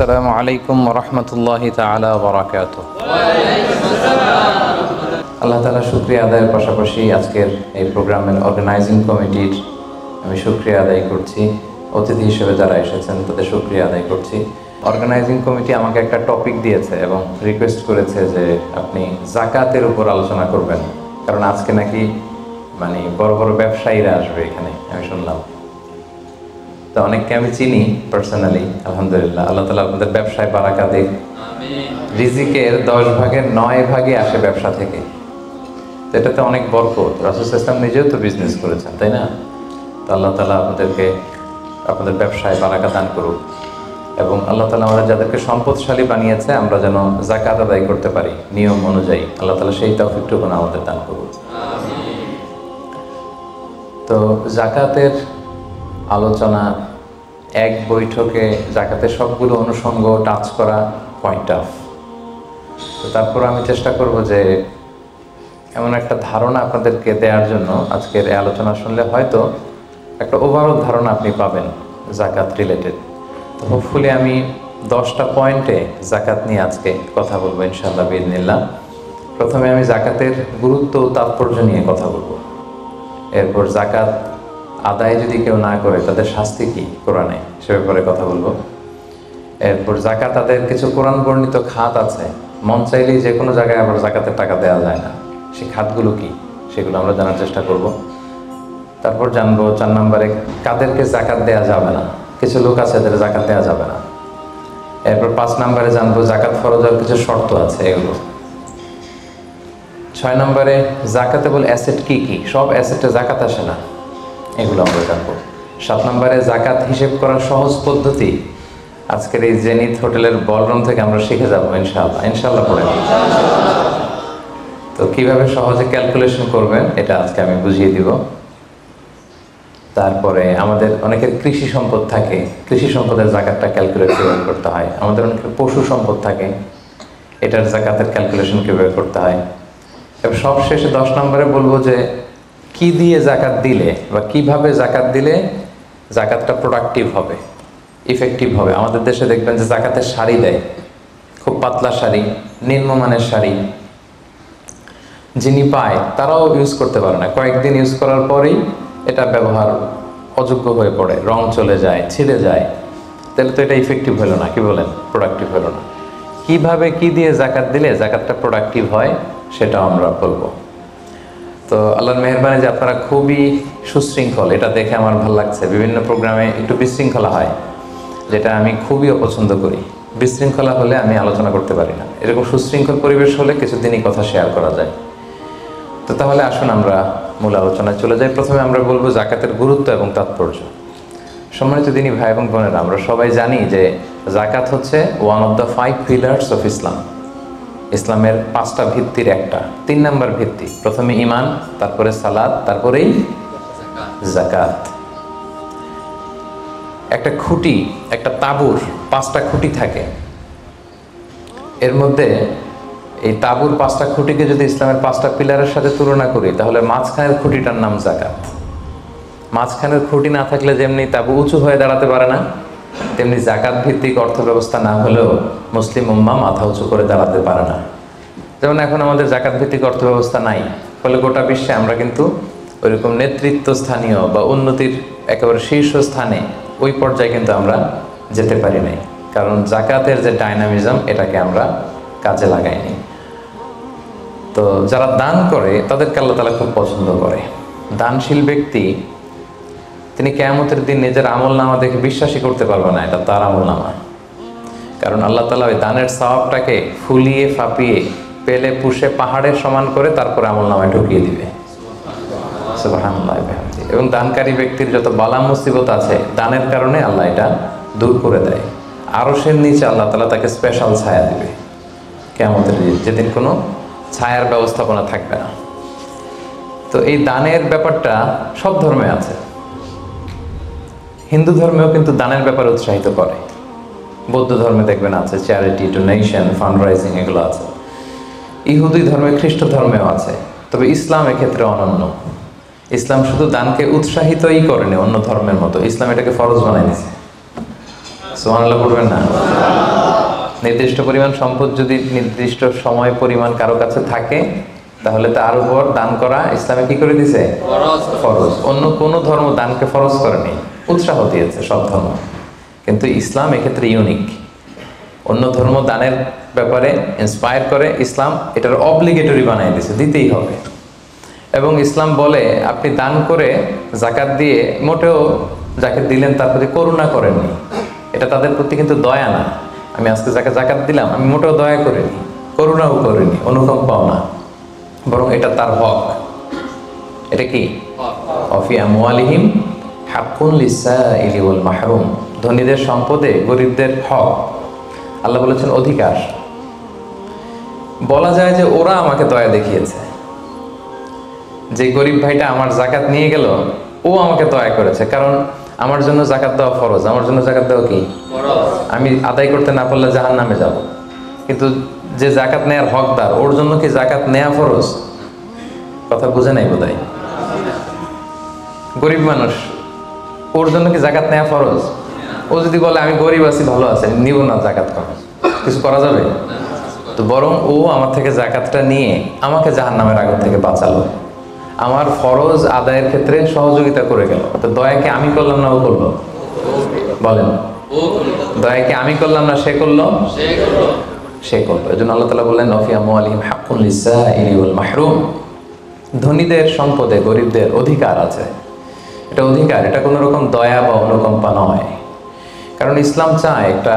আসসালামু আলাইকুম রহমতুল্লাহি তাআলা ওয়া বারাকাতুহু। আল্লাহ তাআলা শুকরিয়া আদায়ের পাশাপাশি আজকের এই প্রোগ্রামের অর্গানাইজিং কমিটির আমি শুকরিয়া আদায় করছি। অতিথি হিসেবে যারা এসেছেন তাদের শুকরিয়া আদায় করছি। অর্গানাইজিং কমিটি আমাকে একটা টপিক দিয়েছে এবং রিকোয়েস্ট করেছে যে আপনি যাকাতের উপর আলোচনা করবেন, কারণ আজকে নাকি বড় বড় ব্যবসায়ীরা আসবে এখানে, আমি শুনলাম। তো অনেককে আমি চিনি পার্সোনালি, আলহামদুলিল্লাহ। আল্লাহ তাআলা আপনাদের ব্যবসায় বারাকা দিক। রিজিকের 10 ভাগের 9 ভাগই আসে ব্যবসা থেকে। তো এটাতে অনেক বরকত। রাসূল সাল্লাল্লাহু আলাইহি ওয়াসাল্লাম নিজেও তো বিজনেস করেছেন, তাই না? তো আল্লাহ তাআলা আপনাদের ব্যবসায় বারাকা দান করুক এবং আল্লাহ তাআলা আমাদের যাদেরকে সম্পদশালী বানিয়েছে আমরা যেন যাকাত আদায় করতে পারি নিয়ম অনুযায়ী, আল্লাহ তাআলা সেই তৌফিকটুকু আমাদের দান করুক। তো যাকাতের আলোচনা এক বৈঠকে জাকাতের সবগুলো অনুষঙ্গ টাচ করা কোয়াইট টাফ। তো তারপর আমি চেষ্টা করব যে এমন একটা ধারণা আপনাদেরকে দেওয়ার জন্য আজকের এই আলোচনা শুনলে হয়তো একটা ওভারঅল ধারণা আপনি পাবেন জাকাত রিলেটেড। তো হোপফুলি আমি 10টা পয়েন্টে জাকাত নিয়ে আজকে কথা বলবো ইনশাআল্লাহ বিইذنিল্লাহ। প্রথমে আমি জাকাতের গুরুত্ব ও তাৎপর্য নিয়ে কথা বলবো। এরপর জাকাত আদায় যদি কেউ না করে তাদের শাস্তি কি কোরআনে, সে ব্যাপারে কথা বলবো। এরপর জাকাত আদায়ের কিছু কোরআন বর্ণিত খাত আছে, মন চাইলেই যে কোনো জায়গায় আবার জাকাতের টাকা দেওয়া যায় না, সেই খাতগুলো কি সেগুলো আমরা জানার চেষ্টা করব। তারপর জানবো 4 নম্বরে কাদেরকে জাকাত দেওয়া যাবে না, কিছু লোক আছে যাদের জাকাত দেওয়া যাবে না। এরপর 5 নম্বরে জানবো জাকাত ফরজ হওয়ার কিছু শর্ত আছে এগুলো। 6 নম্বরে জাকাতেবল অ্যাসেট কি কি, সব অ্যাসেটে জাকাত আসে না, এগুলো আমরা জানবো। 7 নম্বরে জাকাত হিসেব করার সহজ পদ্ধতি আজকের এই জেনিথ হোটেলের বলরুম থেকে আমরা শিখে যাবো ইনশাআল্লাহ পড়ে। তো কিভাবে সহজে ক্যালকুলেশন করবেন এটা আজকে আমি বুঝিয়ে দিব। তারপরে আমাদের অনেকের কৃষি সম্পদ থাকে, কৃষি সম্পদের জাকাতটা ক্যালকুলেট কিভাবে করতে হয়। আমাদের অনেকের পশু সম্পদ থাকে, এটার জাকাতের ক্যালকুলেশন কিভাবে করতে হয়। এবার সবশেষে 10 নম্বরে বলবো যে কি দিয়ে জাকাত দিলে বা কিভাবে জাকাত দিলে জাকাতটা প্রোডাক্টিভ হবে, ইফেক্টিভ হবে। আমাদের দেশে দেখবেন যে জাকাতের শাড়ি দেয়, খুব পাতলা শাড়ি, নিম্নমানের শাড়ি, যিনি পায় তারাও ইউজ করতে পারে না, কয়েকদিন ইউজ করার পরেই এটা ব্যবহার অযোগ্য হয়ে পড়ে, রং চলে যায়, ছিঁড়ে যায়। তাহলে তো এটা ইফেক্টিভ হলো না, কি বলেন, প্রোডাক্টিভ হলো না। কিভাবে কি দিয়ে জাকাত দিলে জাকাতটা প্রোডাক্টিভ হয় সেটাও আমরা বলবো। তো আল্লাহর মেহেরবানি যে আপনারা খুবই সুশৃঙ্খল, এটা দেখে আমার ভালো লাগছে। বিভিন্ন প্রোগ্রামে একটু বিশৃঙ্খলা হয়, যেটা আমি খুবই অপছন্দ করি। বিশৃঙ্খলা হলে আমি আলোচনা করতে পারি না, এরকম সুশৃঙ্খল পরিবেশ হলে কিছুদিনই কথা শেয়ার করা যায়। তো তাহলে আসুন আমরা মূল আলোচনায় চলে যাই। প্রথমে আমরা বলবো জাকাতের গুরুত্ব এবং তাৎপর্য। সম্মানিত দিনী ভাই এবং বোনেরা, আমরা সবাই জানি যে জাকাত হচ্ছে one of the 5 pillars of Islam. ইসলামের 5টা ভিত্তির একটা, 3 নম্বর ভিত্তি। প্রথমে ঈমান, তারপরে সালাত, তারপরেই জাকাত। একটা খুঁটি, একটা তাঁবুর 5টা খুঁটি থাকে। এর মধ্যে এই তাঁবুর 5টা খুঁটিকে যদি ইসলামের 5টা পিলারের সাথে তুলনা করি তাহলে মাঝখানের খুঁটিটার নাম জাকাত। মাঝখানের খুঁটি না থাকলে যেমনি তাঁবু উঁচু হয়ে দাঁড়াতে পারে না, তেমনি জাকাত ভিত্তিক অর্থ ব্যবস্থা না হলেও মুসলিম উম্মাহ মাথা উঁচু করে দাঁড়াতে পারে না। যেমন এখন আমাদের জাকাত ভিত্তিক অর্থ ব্যবস্থা নাই, ফলে গোটা বিশ্বে আমরা কিন্তু ওইরকম নেতৃত্ব স্থানীয় বা উন্নতির একেবারে শীর্ষস্থানে ওই পর্যায়ে কিন্তু আমরা যেতে পারি নাই, কারণ জাকাতের যে ডাইনামিজম এটাকে আমরা কাজে লাগাইনি। তো যারা দান করে তাদেরকে আল্লাহ তাআলা খুব পছন্দ করে। দানশীল ব্যক্তি তিনি কিয়ামতের দিন নিজের আমলনামা দেখে বিশ্বাসই করতে পারবে না এটা তার আমলনামা, কারণ আল্লাহ তাআলা ওই দানের সওয়াবটাকে ফুলিয়ে ফাঁপিয়ে পেলে পুষে পাহাড়ের সমান করে তারপরে আমলনামায় ঢুকিয়ে দিবে। সুবহানাল্লাহ। এবং দানকারী ব্যক্তির যত বালা মুসিবত আছে দানের কারণে আল্লাহ এটা দূর করে দেয়। আরশের নিচে আল্লাহ তাআলা তাকে স্পেশাল ছায়া দিবে কিয়ামতের দিন, যেদিন কোনো ছায়ার ব্যবস্থাপনা থাকবে না। তো এই দানের ব্যাপারটা সব ধর্মে আছে। হিন্দু ধর্মেও কিন্তু দানের ব্যাপারে উৎসাহিত করে, বৌদ্ধ ধর্মে দেখবেন আছে চ্যারিটি, ডোনেশন, ফান্ড রাইজিং, এগুলো আছে। ইহুদি ধর্মে, খ্রিস্ট ধর্মেও আছে। তবে ইসলাম এক্ষেত্রে অনন্য। ইসলাম শুধু দানকে উৎসাহিতই করেনি অন্য ধর্মের মতো, ইসলাম এটাকে ফরজ বানাই দিয়েছে। সুবহানাল্লাহ পড়বেন না? নির্দিষ্ট পরিমাণ সম্পদ যদি নির্দিষ্ট সময় পরিমাণ কারো কাছে থাকে, তাহলে তার উপর দান করা ইসলামে কি করে দিছে? ফরজ। অন্য কোনো ধর্ম দানকে ফরজ করেনি, উৎসাহ দিয়েছে সব ধর্ম, কিন্তু ইসলাম এক্ষেত্রে ইউনিক। অন্য ধর্ম দানের ব্যাপারে ইন্সপায়ার করে, ইসলাম এটার অব্লিগেটরি বানিয়ে দিয়েছে, দিতেই হবে। এবং ইসলাম বলে আপনি দান করে জাকাত দিয়ে মোটেও যাকে দিলেন তার প্রতি করুণা করেননি, এটা তাদের প্রতি কিন্তু দয়া না। আমি আজকে যাকে জাকাত দিলাম আমি মোটেও দয়া করিনি, করুণাও করিনি, অনুকম্পাও না, বরং এটা তার হক। এটা কি? অফি আমওয়ালিহিম হাক্কুন লিসাইলি ওয়াল মাহরুম, ধনীদের সম্পদে গরিবদের হক। আল্লাহ বলেছেন অধিকার। বলা যায় যে ওরা আমাকে দয়া দেখিয়েছে, যে গরিব ভাইটা আমার জাকাত নিয়ে গেল ও আমাকে দয়া করেছে, কারণ আমার জন্য জাকাত দেওয়া ফরজ। আমার জন্য জাকাত দেওয়া কি? আমি আদায় করতে না পারলে জাহান্নামে যাব। কিন্তু যে জাকাত নেয়ার হকদার, ওর জন্য কি জাকাত নেয়া ফরজ? কথা বুঝে নাই বোধহয়। গরিব মানুষ, ওর জন্য কি জাকাত নেয়া ফরজ? ও যদি বলে আমি গরিব আছি, ভালো আছে, নিব না জাকাত, কিছু করা যাবে? তো বরং ও আমার থেকে জাকাতটা নিয়ে আমাকে জাহান্নামের আগুন থেকে বাঁচালো, আমার ফরজ আদায়ের ক্ষেত্রে সহযোগিতা করে গেল। তো দয়াকে আমি করলাম না ও করলো? বলেন, দয়াকে আমি করলাম না সে করলো? সে করলো। এই জন্য আল্লাহ তাআলা বললেন ওয়া ফি আমওয়ালিহিম হাক্কুন লিসাইলি ওয়াল মাহরুম, ধনীদের সম্পদে গরিবদের অধিকার আছে। এটা অধিকার, এটা কোনো রকম দয়া বা অনুকম্পা নয়। কারণ ইসলাম চায় একটা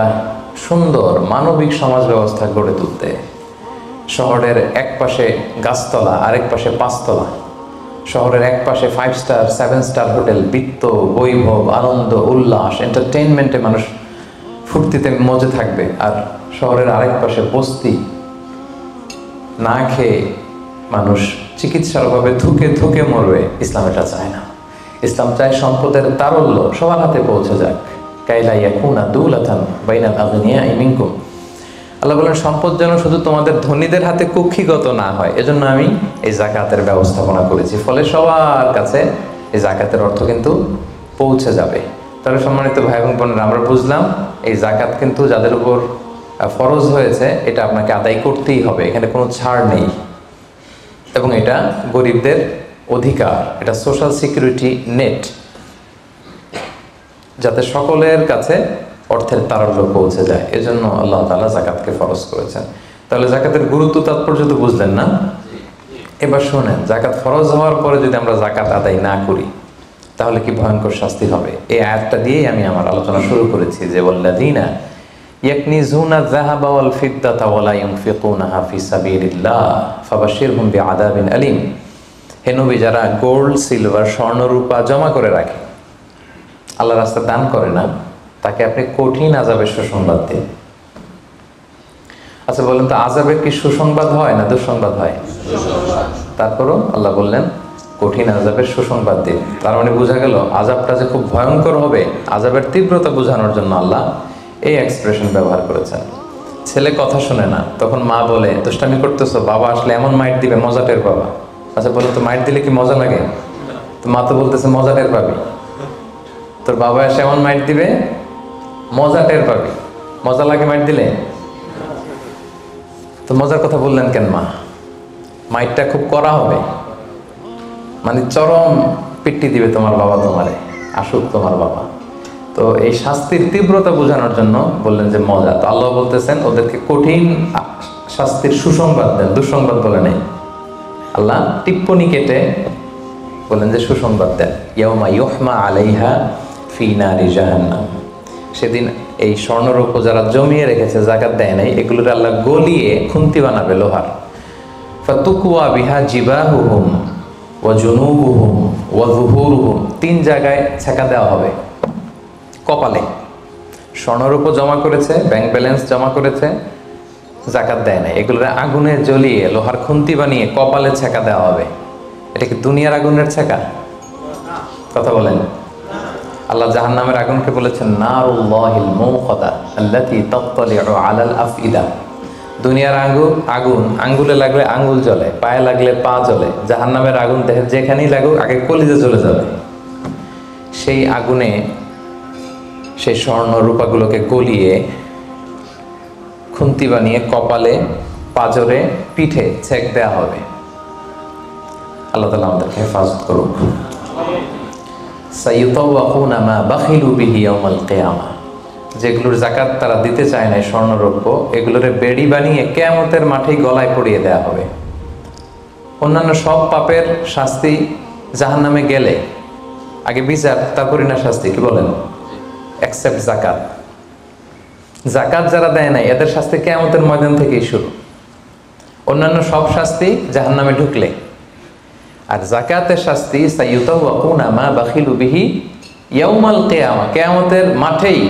সুন্দর মানবিক সমাজ ব্যবস্থা গড়ে তুলতে। শহরের এক পাশে গাছতলা, আরেক পাশে পাঁচতলা। শহরের এক পাশে 5 স্টার 7 স্টার হোটেল, বৃত্ত, বৈভব, আনন্দ, উল্লাস, এন্টারটেইনমেন্টে মানুষ ফুর্তিতে মজে থাকবে। আর শহরের আরেক পাশে বস্তি, না খেয়ে মানুষ চিকিৎসার অভাবে ধুকে ধুকে মরবে। ইসলাম এটা চায় না। ইসলাম চায় সম্পদের তারল্য সবার হাতে পৌঁছে যাক। কাইলা ইয়াকুনা দুলাতান বাইনাল আগনিয়াই মিনকুম, আল্লাহ বলেন সম্পদ যেন শুধু তোমাদের ধনীদের হাতে কুক্ষিগত না হয়, এজন্য আমি এই জাকাতের ব্যবস্থাপনা করেছি। ফলে সবার কাছে এই জাকাতের অর্থ কিন্তু পৌঁছে যাবে। তাহলে সম্মানিত ভাই এবং বোনেরা, আমরা বুঝলাম এই জাকাত কিন্তু যাদের উপর ফরজ হয়েছে এটা আপনাকে আদায় করতেই হবে, এখানে কোনো ছাড় নেই। এবং এটা গরিবদের অধিকার, এটা সোশ্যাল সিকিউরিটি নেট, যাতে সকলের কাছে অর্থের তারল্য পৌঁছে যায়। এজন্য আল্লাহ তাআলা জাকাতকে ফরজ করেছেন। তাহলে জাকাতের গুরুত্ব তাৎপর্য তো বুঝলেন না? এবার শোনেন, জাকাত ফরজ হওয়ার পরে যদি আমরা জাকাত আদায় না করি তাহলে কি ভয়ঙ্কর শাস্তি হবে। এই আয়াতটা দিয়েই আমি আমার আলোচনা শুরু করেছি যে ওয়াল্লাযীনা ইয়াকনিজুনা যাহাবা ওয়াল ফিদ্দাতা ওয়া লা ইউনফিকুনাহা ফি সাবিলিল্লাহ ফাবাশশিরহুম বিআযাবিন আলীম। হে নবী, যারা গোল্ড, সিলভার, স্বর্ণ, রূপা জমা করে রাখে, আল্লাহর রাস্তায় দান করে না, তাকে আপনি কঠিন আযাবের সুসংবাদ দিন। আচ্ছা বলেন তো, আযাবের কি সুসংবাদ হয় না দুঃসংবাদ হয়? তারপরও আল্লাহ বললেন কঠিন আযাবের সুসংবাদ দিন। তার মানে বোঝা গেল আযাবটা যে খুব ভয়ঙ্কর হবে, আযাবের তীব্রতা বোঝানোর জন্য আল্লাহ এই এক্সপ্রেশন ব্যবহার করেছেন। ছেলে কথা শোনে না, তখন মা বলে দুষ্টামি করতেছো, বাবা আসলে এমন মাইট দিবে মজা টের পাবা। আচ্ছা বলো তো, মাইট দিলে কি মজা লাগে? তো মা তো বলতেছে মজা টের পাবি। তোর বাবা এসে এমন মাইট দিবে মজা টের পাবি। মজা লাগে মাইট দিলে? তো মজার কথা বললেন কেন মা? মাইটটা খুব কড়া হবে, মানে চরম পিট্টি দিবে তোমার বাবা তোমারে, আসুক তোমার বাবা। তো এই শাস্তির তীব্রতা বোঝানোর জন্য বললেন যে মজা। তো আল্লাহ বলতেছেন ওদেরকে কঠিন শাস্তির সুসংবাদ দেন, দুঃসংবাদ বলে নেই। আল্লাহ টিপ্পনি কেটে বললেন যে সুসংবাদ দেন। ইয়াউমা ইউহমা আলাইহা ফি নারি জাহান্নাম, সেদিন এই স্বর্ণরূপ যারা জমিয়ে রেখেছে জাকাত দেয় নাই, এগুলোর আল্লাহ গলিয়ে খুন্তি বানাবে লোহার। ফাতুকওয়া বিহা জিবাহুহুম ওয়া জুনুবুহুম ওয়া যুহুরুহুম, 3 জায়গায় ছেঁকা দেওয়া হবে। কপালে স্বর্ণরূপ জমা করেছে, ব্যাংক ব্যালেন্স জমা করেছে, জাকাত দেয় নাই, এগুলোর আগুনে জ্বলিয়ে লোহার খুন্তি বানিয়ে কপালে ছেঁকা দেওয়া হবে। এটা কি দুনিয়ার আগুনের ছেঁকা? কথা বলেন। আল্লাহ জাহান্নামের আগুনকে বলেছেন নারুল্লাহিল মুওকাদা আল্লাতী তাত্তালিউ আলাল আফইদা। দুনিয়ার আগুন আঙ্গুলে লাগলে আঙ্গুল জ্বলে, পায়ে লাগলে পা জ্বলে। জাহান্নামের আগুন দেহের যেখানেই লাগুক আগে কলিজে চলে যাবে। সেই আগুনে সেই স্বর্ণ রূপাগুলোকে গলিয়ে খুন্তি বানিয়ে কপালে, পাজরে, পিঠে ছেক দেয়া হবে। আল্লাহ তাআলা আমাদেরকে হেফাজত করুক। সাইয়ুতাওয়াকুনা মা বাখিলু বিহি ইয়াওমাল কিয়ামা, যেগুলোর যাকাত তারা দিতে চায় না, স্বর্ণরৌপ্য, এগুলোরে বেড়ি বানিয়ে কিয়ামতের মাঠেই গলায় পরিয়ে দেয়া হবে। অন্যান্য সব পাপের শাস্তি জাহান্নামে গেলে আগে বিচার, তারপরে না শাস্তি, কি বলেন? এক্সেপ্ট যাকাত। যাকাত যারা দেয় নাই এদের শাস্তি কিয়ামতের ময়দান থেকেই শুরু। অন্যান্য সব শাস্তি জাহান্নামে ঢুকলে, আর যাকাতের শাস্তি সাইয়ুতাওয়াকুনা মা বাখিলু বিহি ইয়াউমাল কিয়ামা, কিয়ামতের মাঠেই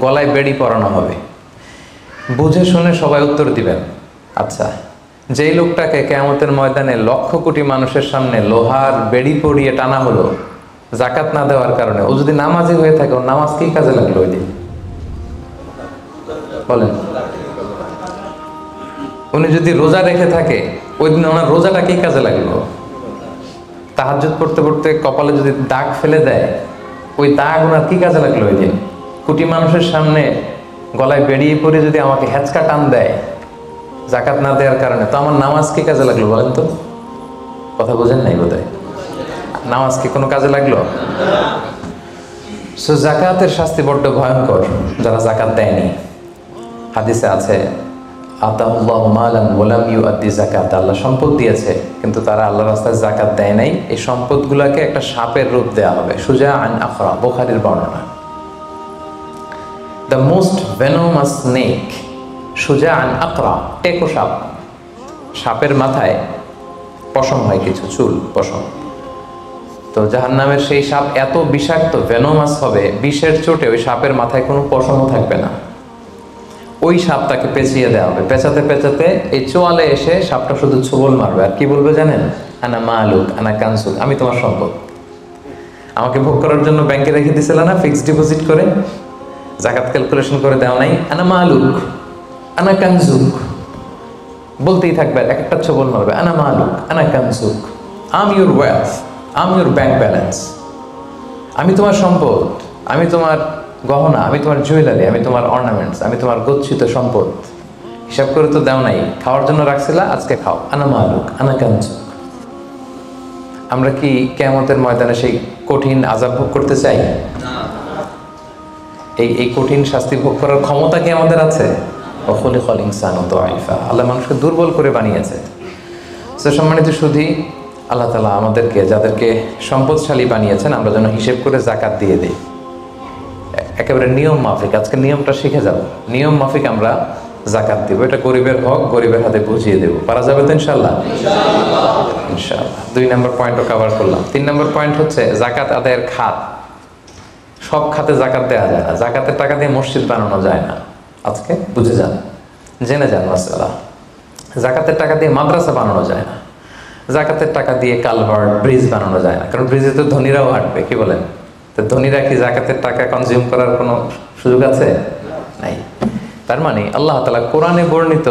গলায় বেড়ি পরানো হবে। বুঝে শুনে সবাই উত্তর দিবেন। আচ্ছা, যেই লোকটাকে কিয়ামতের ময়দানে লক্ষ কোটি মানুষের সামনে লোহার বেড়ি পরিয়ে টানা হলো যাকাত না দেওয়ার কারণে, ও যদি নামাজি হয়ে থাকে, ওর নামাজ কি কাজে লাগলো ওই দিন? বলেন। উনি যদি রোজা রেখে থাকে, ওই দিন ওনার রোজাটা কি কাজে লাগলো? তাহাজ্জুদ পড়তে পড়তে কপালে যদি দাগ ফেলে দেয়, ওই দাগ ওনার কি কাজে লাগলো ওই দিন? কোটি মানুষের সামনে গলায় বেরিয়ে পড়ে যদি আমাকে হ্যাচকা টান দেয় যাকাত না দেওয়ার কারণে, তো আমার নামাজ কি কাজে লাগলো বলেন তো? কথা বোঝেন নাই বোধহয়। নামাজ কি কোনো কাজে লাগলো? সো যাকাতের শাস্তি বড্ড ভয়ঙ্কর যারা যাকাত দেয়নি। হাদিসে আছে, আতাহুল্লাহু মালান ওয়া লাম ইউআদ্দি যাকাত, আল্লাহ সম্পদ দিয়েছে কিন্তু তারা আল্লাহর রাস্তায় যাকাত দেয় নাই। এই সম্পদগুলোকে একটা সাপের রূপ দেয়া হবে। সুজাআন আখরা, বুখারীর বর্ণনা। দ্য মোস্ট ভেনোমাস স্নেক, সুজাআন আকরা, টেকো সাপ। সাপের মাথায় পশম হয়, কিছু চুল, পশম। তো জাহান্নামের সেই সাপ এত বিষাক্ত, ভেনোমাস হবে, বিষের চোটে ওই সাপের মাথায় কোনো পশমও থাকবে না। ওই সাপটাকে পেঁচিয়ে দেওয়া হবে। পেঁচাতে পেঁচাতে এই চোয়ালে এসে সাপটা শুধু ছোবল মারবে, আর কি বলবে জানেন? আনা মালুক, আনা কানসুক, আমি তোমার সম্পদ। আমাকে ভোগ করার জন্য ব্যাংকে রেখে দিছিল না ফিক্সড ডিপোজিট করে, যাকাত ক্যালকুলেশন করে দেওয়া নাই? আনা মালুক, আনা কানসুক, বলতেই থাকবে, এক একটা ছোবল মারবে, আনা মালুক, আনা কানসুক, am your wealth, am your bank balance, আমি তোমার সম্পদ, আমি তোমার গহনা, আমি তোমার জুয়েলারি, আমি তোমার অর্নামেন্টস, আমি তোমার গচ্ছিত সম্পদ। হিসাব করে তো দেও নাই, খাওয়ার জন্য রাখছিলা, আজকে খাও। আনা মালুক, আনা কানসুক। আমরা কি কিয়ামতের ময়দানে সেই কঠিন আযাব ভোগ করতে চাই? এই কঠিন শাস্তি ভোগ করার ক্ষমতা কি আমাদের আছে? ওয়াখুলিকাল ইনসানু দাঈফা, আল্লাহ মানুষকে দুর্বল করে বানিয়েছে। সো সম্মানিত সুধী, আল্লাহ তাআলা আমাদেরকে, যাদেরকে সম্পদশালী বানিয়েছেন, আমরা যেন হিসেব করে যাকাত দিয়ে দিই, একেবারে নিয়ম মাফিক। আজকে নিয়মটা শিখে যাব, নিয়ম মাফিক আমরা যাকাত দিব। এটা গরিবের হক, গরিবের হাতে বুঝিয়ে দেব। পারা যাবে তো ইনশাআল্লাহ? ইনশাআল্লাহ। 2 নম্বর পয়েন্টও কভার করলাম। 3 নম্বর পয়েন্ট হচ্ছে যাকাত আদায়ের খাত। সব খাতে যাকাত দেওয়া যায় না। যাকাতের টাকা দিয়ে মসজিদ বানানো যায় না। আজকে বুঝে যান, জেনে যান মাসালা। যাকাতের টাকা দিয়ে মাদ্রাসা বানানো যায় না। যাকাতের টাকা দিয়ে কালভার্ট, ব্রিজ বানানো যায় না, কারণ ব্রিজে তো ধনীরাও হাঁটবে, কি বলেন? তো ধনীরা কি যাকাতের টাকা কনজিউম করার কোনো সুযোগ আছে? নাই। তার মানে আল্লাহ তাআলা কোরআনে বর্ণিত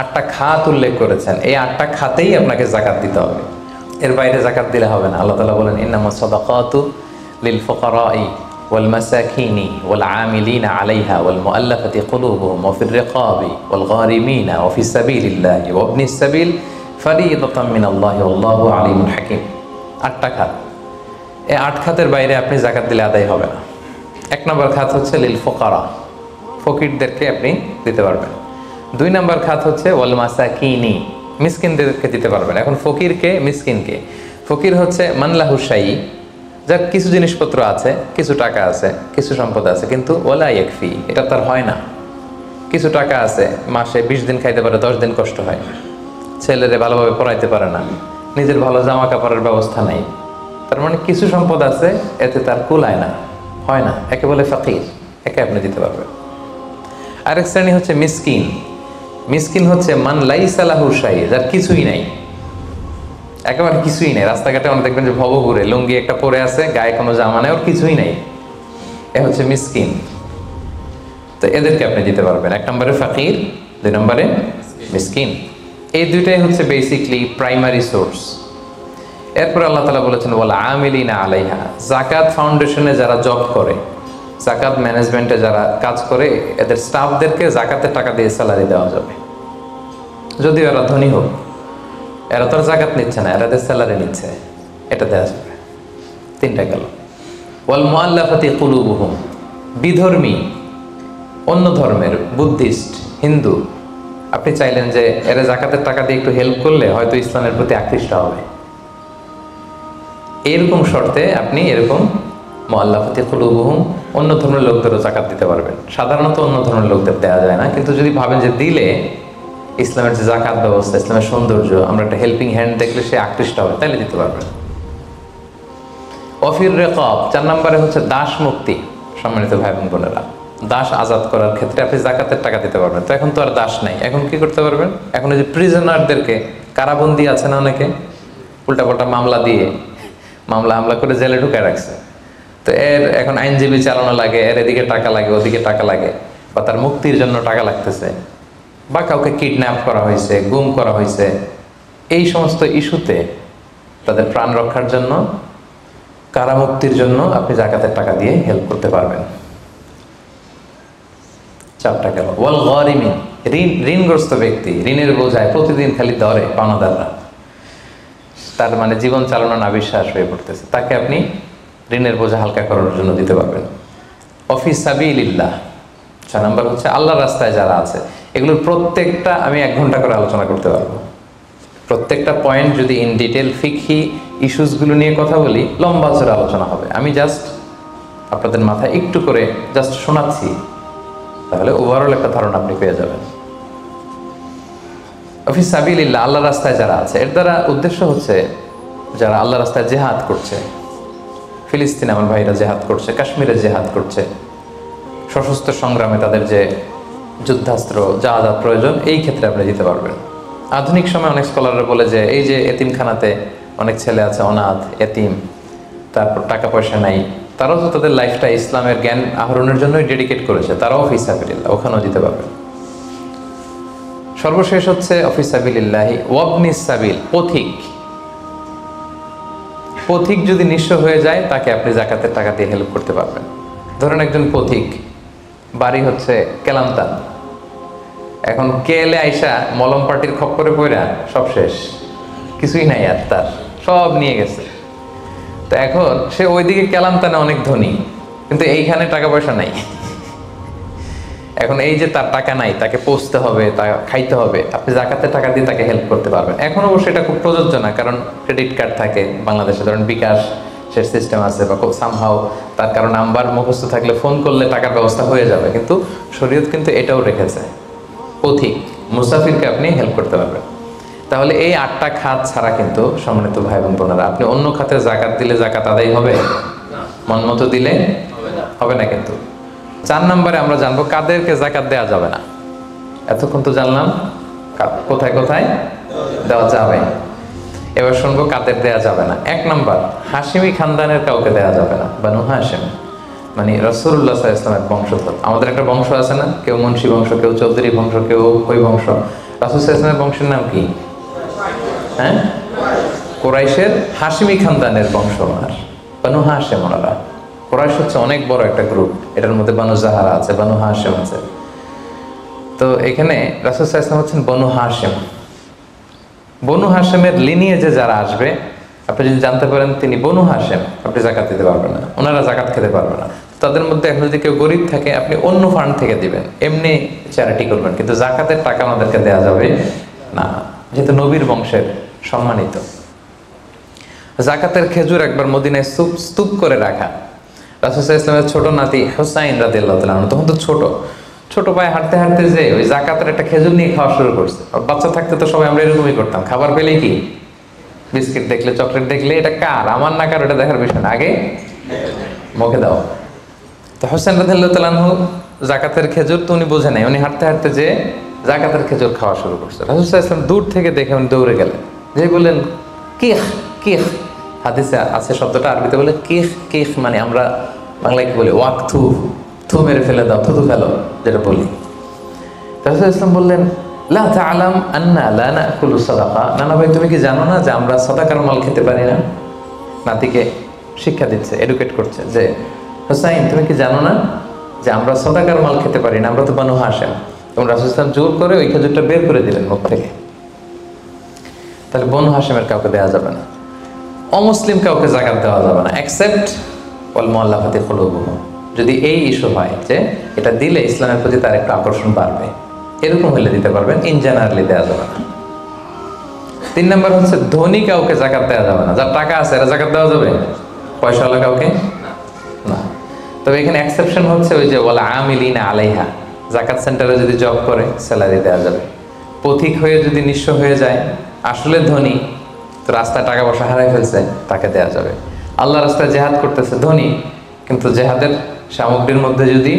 8টা খাত উল্লেখ করেছেন, এই 8টা খাতেই আপনাকে যাকাত দিতে হবে। এর বাইরে যাকাত দিলে হবে না। আল্লাহ তাআলা বলেন, ইন্নামাস সাদাকাতু লিল ফুকারাই ওয়াল মাসাকিনি ওয়াল আমিলিনা আলাইহা ওয়াল মুআল্লাফাতি কুলুবুহুম ওয়া ফির রিকাবি ওয়াল গারিমিনা ওয়া ফিস সাবিলিল্লাহি ওয়া ইবনিস সাবিল ফারিদাতাম মিনাল্লাহি ওয়াল্লাহু আলিমুল হাকীম। 8টা খাত। এই 8 খাতের বাইরে আপনি যাকাত দিলে আদায় হবে না। 1 নম্বর খাত হচ্ছে লিল ফুকারা, ফকিরদেরকে আপনি দিতে পারবেন। 2 নম্বর খাত হচ্ছে ওয়াল মাসাকিনি, মিসকিনদেরকে দিতে পারবেন। এখন ফকিরকে, মিসকিনকে, ফকির হচ্ছে মানলাহু শাই, যার কিছু জিনিসপত্র আছে, কিছু টাকা আছে, কিছু সম্পদ আছে, কিন্তু ওয়ালা ইয়াকফি, এটা তার হয় না। কিছু টাকা আছে, মাসে 20 দিন খাইতে পারে, 10 দিন কষ্ট হয়, ছেলেরে ভালোভাবে পড়াইতে পারে না, নিজের ভালো জামা কাপড়ের ব্যবস্থা নাই। তার মানে কিছু সম্পদ আছে, এতে তার কুলায় না, হয় না, একে বলে ফকির, একে আপনি দিতে পারবেন। আরেক শ্রেণী হচ্ছে মিসকিন। মিসকিন হচ্ছে মান লাইসা লাহু শাই, যার কিছুই নাই, একেবারে কিছুই নেই। রাস্তাঘাটে অনেক দেখবেন যে ভবঘুরে লুঙ্গি একটা পরে আছে, গায়ে কোনো জামা নেই, ওর কিছুই নেই, এ হচ্ছে মিসকিন। তো এদেরকে আপনি দিতে পারবেন। 1 নম্বরে ফকির, 2 নম্বরে মিসকিন। এই দুইটাই হচ্ছে বেসিকলি প্রাইমারি সোর্স। এরপর আল্লাহ তাআলা বলেছেন ওয়াল আমিলিনা আলাইহা, যাকাত ফাউন্ডেশনে যারা জব করে, জাকাত ম্যানেজমেন্টে যারা কাজ করে এদের স্টাফদেরকে জাকাতের টাকা দিয়ে স্যালারি দেওয়া যাবে, যদিও এরা ধনী হোক, এরা তো আর জাকাত নিচ্ছে না, এরা স্যালারি নিচ্ছে, এটা দেওয়া যাবে। 3টা গেল। ওয়াল মুআল্লাফাতি কুলুবুহুম, বিধর্মী, অন্য ধর্মের, বুদ্ধিস্ট, হিন্দু, আপনি চাইলেন যে এরা জাকাতের টাকা দিয়ে একটু হেল্প করলে হয়তো ইসলামের প্রতি আকৃষ্ট হবে, এরকম শর্তে আপনি এরকম মুআল্লাফাতি কুলুবুহুম, অন্য ধর্মের লোকদেরও জাকাত দিতে পারবেন। সাধারণত অন্য ধর্মের লোকদের দেওয়া যায় না, কিন্তু যদি ভাবেন যে দিলে ইসলামের যে জাকাত ব্যবস্থা, ইসলামের সৌন্দর্য, আমরা একটা হেল্পিং হ্যান্ড দেখলে সে আকৃষ্ট হবে, তাহলে দিতে পারবেন। অফির রেকাব, 4 নম্বরে হচ্ছে দাস মুক্তি। সম্মানিত ভাই বোন বোনেরা, দাস আজাদ করার ক্ষেত্রে আপনি জাকাতের টাকা দিতে পারবেন। তো এখন তো আর দাস নাই, এখন কি করতে পারবেন? এখন ওই যে প্রিজনারদেরকে, কারাবন্দি আছে না অনেকে, উল্টাপাল্টা মামলা দিয়ে হামলা করে জেলে ঢুকায় রাখছে, তো এর এখন আইনজীবী চালানো লাগে, এর এদিকে টাকা লাগে, ওদিকে টাকা লাগে, বা তার মুক্তির জন্য টাকা লাগতেছে, বা কাউকে কিডন্যাপ করা হয়েছে, গুম করা হয়েছে, এই সমস্ত ইস্যুতে তাদের প্রাণ রক্ষার জন্য, কারামুক্তির জন্য আপনি জাকাতের টাকা দিয়ে হেল্প করতে পারবেন। 4টা গেল। ওয়াল গারিমিন, ঋণগ্রস্ত ব্যক্তি, ঋণের বোঝায় প্রতিদিন খালি ধরে পাওনাদাররা, তার মানে জীবন চালানো না বিশ্বাস হয়ে পড়তেছে, তাকে আপনি ঋণের বোঝা হালকা করার জন্য দিতে পারবেন। অফিস সাবিলিল্লাহ, 6 নম্বর হচ্ছে আল্লাহর রাস্তায় যারা আছে। এগুলোর প্রত্যেকটা আমি 1 ঘন্টা করে আলোচনা করতে পারবো। প্রত্যেকটা পয়েন্ট যদি ইন ডিটেল ফিকহি ইস্যুসগুলো নিয়ে কথা বলি, লম্বা চড়ে আলোচনা হবে। আমি জাস্ট আপনাদের মাথায় একটু করে জাস্ট শোনাচ্ছি, তাহলে ওভারঅল একটা ধারণা আপনি পেয়ে যাবেন। ফি সাবিলিল্লাহ, আল্লাহর রাস্তায় যারা আছে, এর দ্বারা উদ্দেশ্য হচ্ছে যারা আল্লাহর রাস্তায় জেহাদ করছে, ফিলিস্তিনে আমার ভাইরা জেহাদ করছে, কাশ্মীরে জেহাদ করছে, সশস্ত্র সংগ্রামে তাদের যে যুদ্ধাস্ত্র যা যা প্রয়োজন, এই ক্ষেত্রে আপনি দিতে পারবেন। আধুনিক সময় অনেক স্কলাররা বলে যে এই যে এতিমখানাতে অনেক ছেলে আছে, অনাথ, এতিম, তারপর টাকা পয়সা নাই, তারাও তো তাদের লাইফটা ইসলামের জ্ঞান আহরণের জন্যই ডেডিকেট করেছে, তারাও ফি সাবিলিল্লাহ, ওখানেও দিতে পারবেন। সর্বশেষ হচ্ছে ফি সাবিলিল্লাহি ওয়াবনিস সাবিল, পথিক যদি নিঃস্ব হয়ে যায়, তাকে আপনি জাকাতের টাকা দিয়ে হেল্প করতে পারবেন। ধরেন একজন পথিক, বাড়ি হচ্ছে কেলান্তান, এখন কেলে আইসা মলম পার্টির খপ্পরে পড়া সব শেষ, কিছুই নাই আর, তার সব নিয়ে গেছে। তো এখন সে ওইদিকে কেলান্তানে অনেক ধনী, কিন্তু এইখানে টাকা পয়সা নাই। এখন এই যে তার টাকা নাই, তাকে পোষতে হবে, তা খাইতে হবে, আপনি জাকাতের টাকা দিয়ে তাকে হেল্প করতে পারবেন। এখন অবশ্যই এটা খুব প্রযোজ্য না, কারণ ক্রেডিট কার্ড থাকে বাংলাদেশে, ধরেন বিকাশ সে সিস্টেম আছে, বা সামহাও তার কারো নাম্বার মুখস্থ থাকলে ফোন করলে টাকার ব্যবস্থা হয়ে যাবে, কিন্তু শরীয়ত কিন্তু এটাও রেখেছে, পথিক মুসাফিরকে আপনি হেল্প করতে পারবেন। তাহলে এই 8টা খাত ছাড়া কিন্তু সম্মানিত ভাই বোন বোনেরা, আপনি অন্য খাতে জাকাত দিলে জাকাত আদায় হবে? মন মতো দিলে হবে না। কিন্তু 4 নম্বরে আমরা জানবো কাদেরকে জাকাত দেওয়া যাবে না। এতক্ষণ তো জানলাম কোথায় কোথায় দেওয়া যাবে, এবার শুনবো কাদের দেওয়া যাবে না। 1 নম্বর, হাশিমি খানদানের কাউকে দেওয়া যাবে না। বানু হাশিম মানে রাসূলুল্লাহ সাল্লাল্লাহু আলাইহি ওয়াসাল্লামের বংশধর। আমাদের একটা বংশ আছে না, কেউ মুন্সি বংশ, কেউ চৌধুরী বংশ, কেউ ওই বংশ। রাসূল সাল্লাল্লাহু আলাইহি ওয়াসাল্লামের বংশের নাম কি? হ্যাঁ, কুরাইশের হাশিমি খানদানের বংশ ওনার, বানু হাশিম ওনারা। কুরাইশ হচ্ছে অনেক বড় একটা গ্রুপ, এটার মধ্যে বানু জাহারা আছে, বানু হাশিম আছে। তো এখানে রাসূল সাল্লাল্লাহু আলাইহি ওয়াসাল্লাম হচ্ছেন বনু হাশিম। বনু হাশিমের লিনিয়েজে যারা আসবে, আপনি যদি জানতে পারেন তিনি বনু হাশিম, আপনি জাকাত দিতে পারবেন না, ওনারা জাকাত খেতে পারবে না। তাদের মধ্যে এখন যদি কেউ গরিব থাকে, আপনি অন্য ফান্ড থেকে দিবেন, এমনি চ্যারিটি করবেন, কিন্তু জাকাতের টাকা আমাদেরকে দেওয়া যাবে না, যেহেতু নবীর বংশের সম্মানিত। জাকাতের খেজুর একবার মদিনায় স্তূপ করে রাখা। রাসূল সাল্লাল্লাহু আলাইহি ওয়াসাল্লামের ছোট নাতি হুসাইন রাদিয়াল্লাহু তাআলা আনহু, তখন তো ছোট পায়ে হাঁটতে হাঁটতে যে ওই জাকাতের একটা খেজুর নিয়ে খাওয়া শুরু করছে। বাচ্চা থাকতে তো সবাই আমরা এরকমই করতাম, খাবার পেলেই কি বিস্কিট দেখলে, চকলেট দেখলে, এটা কার, আমার না কার, এটা দেখার বিষয় না, আগে মুখে দাও। তো হুসাইন রাদিয়াল্লাহু তাআলা আনহু জাকাতের খেজুর তো উনি বোঝে নাই, উনি হাঁটতে হাঁটতে যে জাকাতের খেজুর খাওয়া শুরু করছে। রাসূল সাল্লাল্লাহু আলাইহি ওয়াসাল্লাম দূর থেকে দেখে উনি দৌড়ে গেলেন, যে বললেন কিখ কিখ, হাদিসে আছে শব্দটা, আরবিতে বলে কিখ কিখ, মানে আমরা বাংলায় কি বলি ওয়াক থু, থু মেরে ফেলে দাও, থুতু ফেলো যেটা বলি। রাসূল সাল্লাল্লাহু আলাইহি ওয়াসাল্লাম বললেন লা তা'লাম আন্না লা নাকুলু সাদাকা, নানা ভাই তুমি কি জানো না যে আমরা সাদাকার মাল খেতে পারি না? নাতিকে শিক্ষা দিচ্ছে, এডুকেট করছে যে হুসাইন তুমি কি জানো না যে আমরা সদাকার মাল খেতে পারি না, আমরা তো বানু হাশেম। এবং রাসূল সাল্লাল্লাহু আলাইহি ওয়াসাল্লাম জোর করে ওই খেজুরটা বের করে দিলেন মুখ থেকে। তাহলে বনু হাশেমের কাউকে দেওয়া যাবে না, অমুসলিম কাউকে যাকাত দেওয়া যাবে না, এক্সেপ্ট ওয়াল মুআল্লাফাতি কুলুবুহুম, যদি এই ইস্যু হয় যে এটা দিলে ইসলামের প্রতি তার একটু আকর্ষণ বাড়বে, এরকম হলে দিতে পারবেন, ইন জেনারেলি দেওয়া যাবে না। 3 নম্বর হচ্ছে ধনী কাউকে যাকাত দেওয়া যাবে না, যার টাকা আছে এরা যাকাত দেওয়া যাবে, পয়সাওয়ালা কাউকে না। তবে এখানে এক্সেপশন হচ্ছে ওই যে ওয়ালা আমিলিনা আলাইহা, যাকাত সেন্টারে যদি জব করে স্যালারি দেওয়া যাবে। পথিক হয়ে যদি নিঃস্ব হয়ে যায়, আসলে ধনী তো রাস্তায় টাকা পয়সা হারাই ফেলছে, তাকে দেওয়া যাবে। আল্লাহ রাস্তায় জেহাদ করতেছে ধনী, কিন্তু জেহাদের সামগ্রীর মধ্যে যদি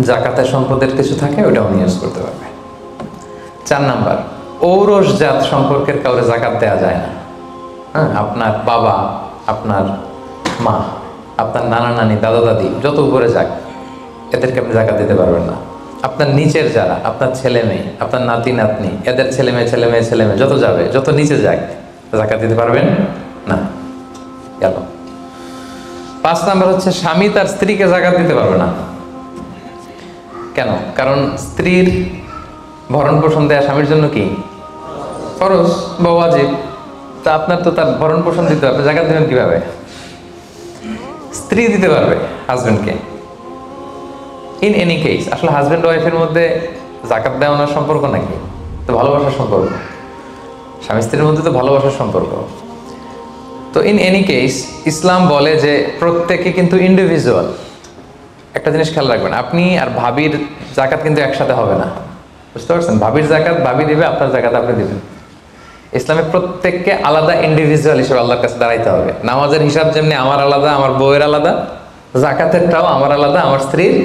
জাকাতের সম্পদের কিছু থাকে ওটা উনি ইউজ করতে পারবে। 4 নাম্বার, ঔরসজাত সম্পর্কের কাউরে জাকাত দেওয়া যায় না। হ্যাঁ, আপনার বাবা, আপনার মা, আপনার নানা নানি, দাদা দাদি, যত উপরে যাক এদেরকে আপনি জাকাত দিতে পারবেন না। আপনার নিচের যারা, আপনার ছেলে মেয়ে, আপনার নাতি নাতনি, এদের ছেলে মেয়ে ছেলে মেয়ে ছেলে মেয়ে যত যাবে, যত নিচে যাক, জাকাত দিতে পারবেন না। গেল। 5 নাম্বার হচ্ছে স্বামী তার স্ত্রীকে জাকাত দিতে পারবে না। কেন? কারণ স্ত্রীর ভরণ পোষণ দেয়া স্বামীর জন্য কি ফরজ বা ওয়াজিব। তা আপনার তো তার ভরণ পোষণ দিতে হবে, জাকাত দেবেন কিভাবে? স্ত্রী দিতে পারবে হাজবেন্ডকে। ইন এনি কেস আসলে হাজবেন্ড ওয়াইফের মধ্যে জাকাত দেওয়ানোর সম্পর্ক নাকি? তো ভালোবাসার সম্পর্ক, স্বামী স্ত্রীর মধ্যে তো ভালোবাসার সম্পর্ক। তো ইন এনি কেস ইসলাম বলে যে প্রত্যেকে কিন্তু ইন্ডিভিজুয়াল। একটা জিনিস খেয়াল রাখবেন, আপনি আর ভাবির জাকাত কিন্তু একসাথে হবে না, বুঝতে পারছেন? ভাবির জাকাত ভাবি দিবে, আপনার জাকাত আপনি দিবেন। ইসলামে প্রত্যেককে আলাদা ইন্ডিভিজুয়াল হিসেবে আল্লাহর কাছে দাঁড়াইতে হবে। নামাজের হিসাব যেমনি আমার আলাদা, আমার বউয়ের আলাদা, জাকাতেরটাও আমার আলাদা, আমার স্ত্রীর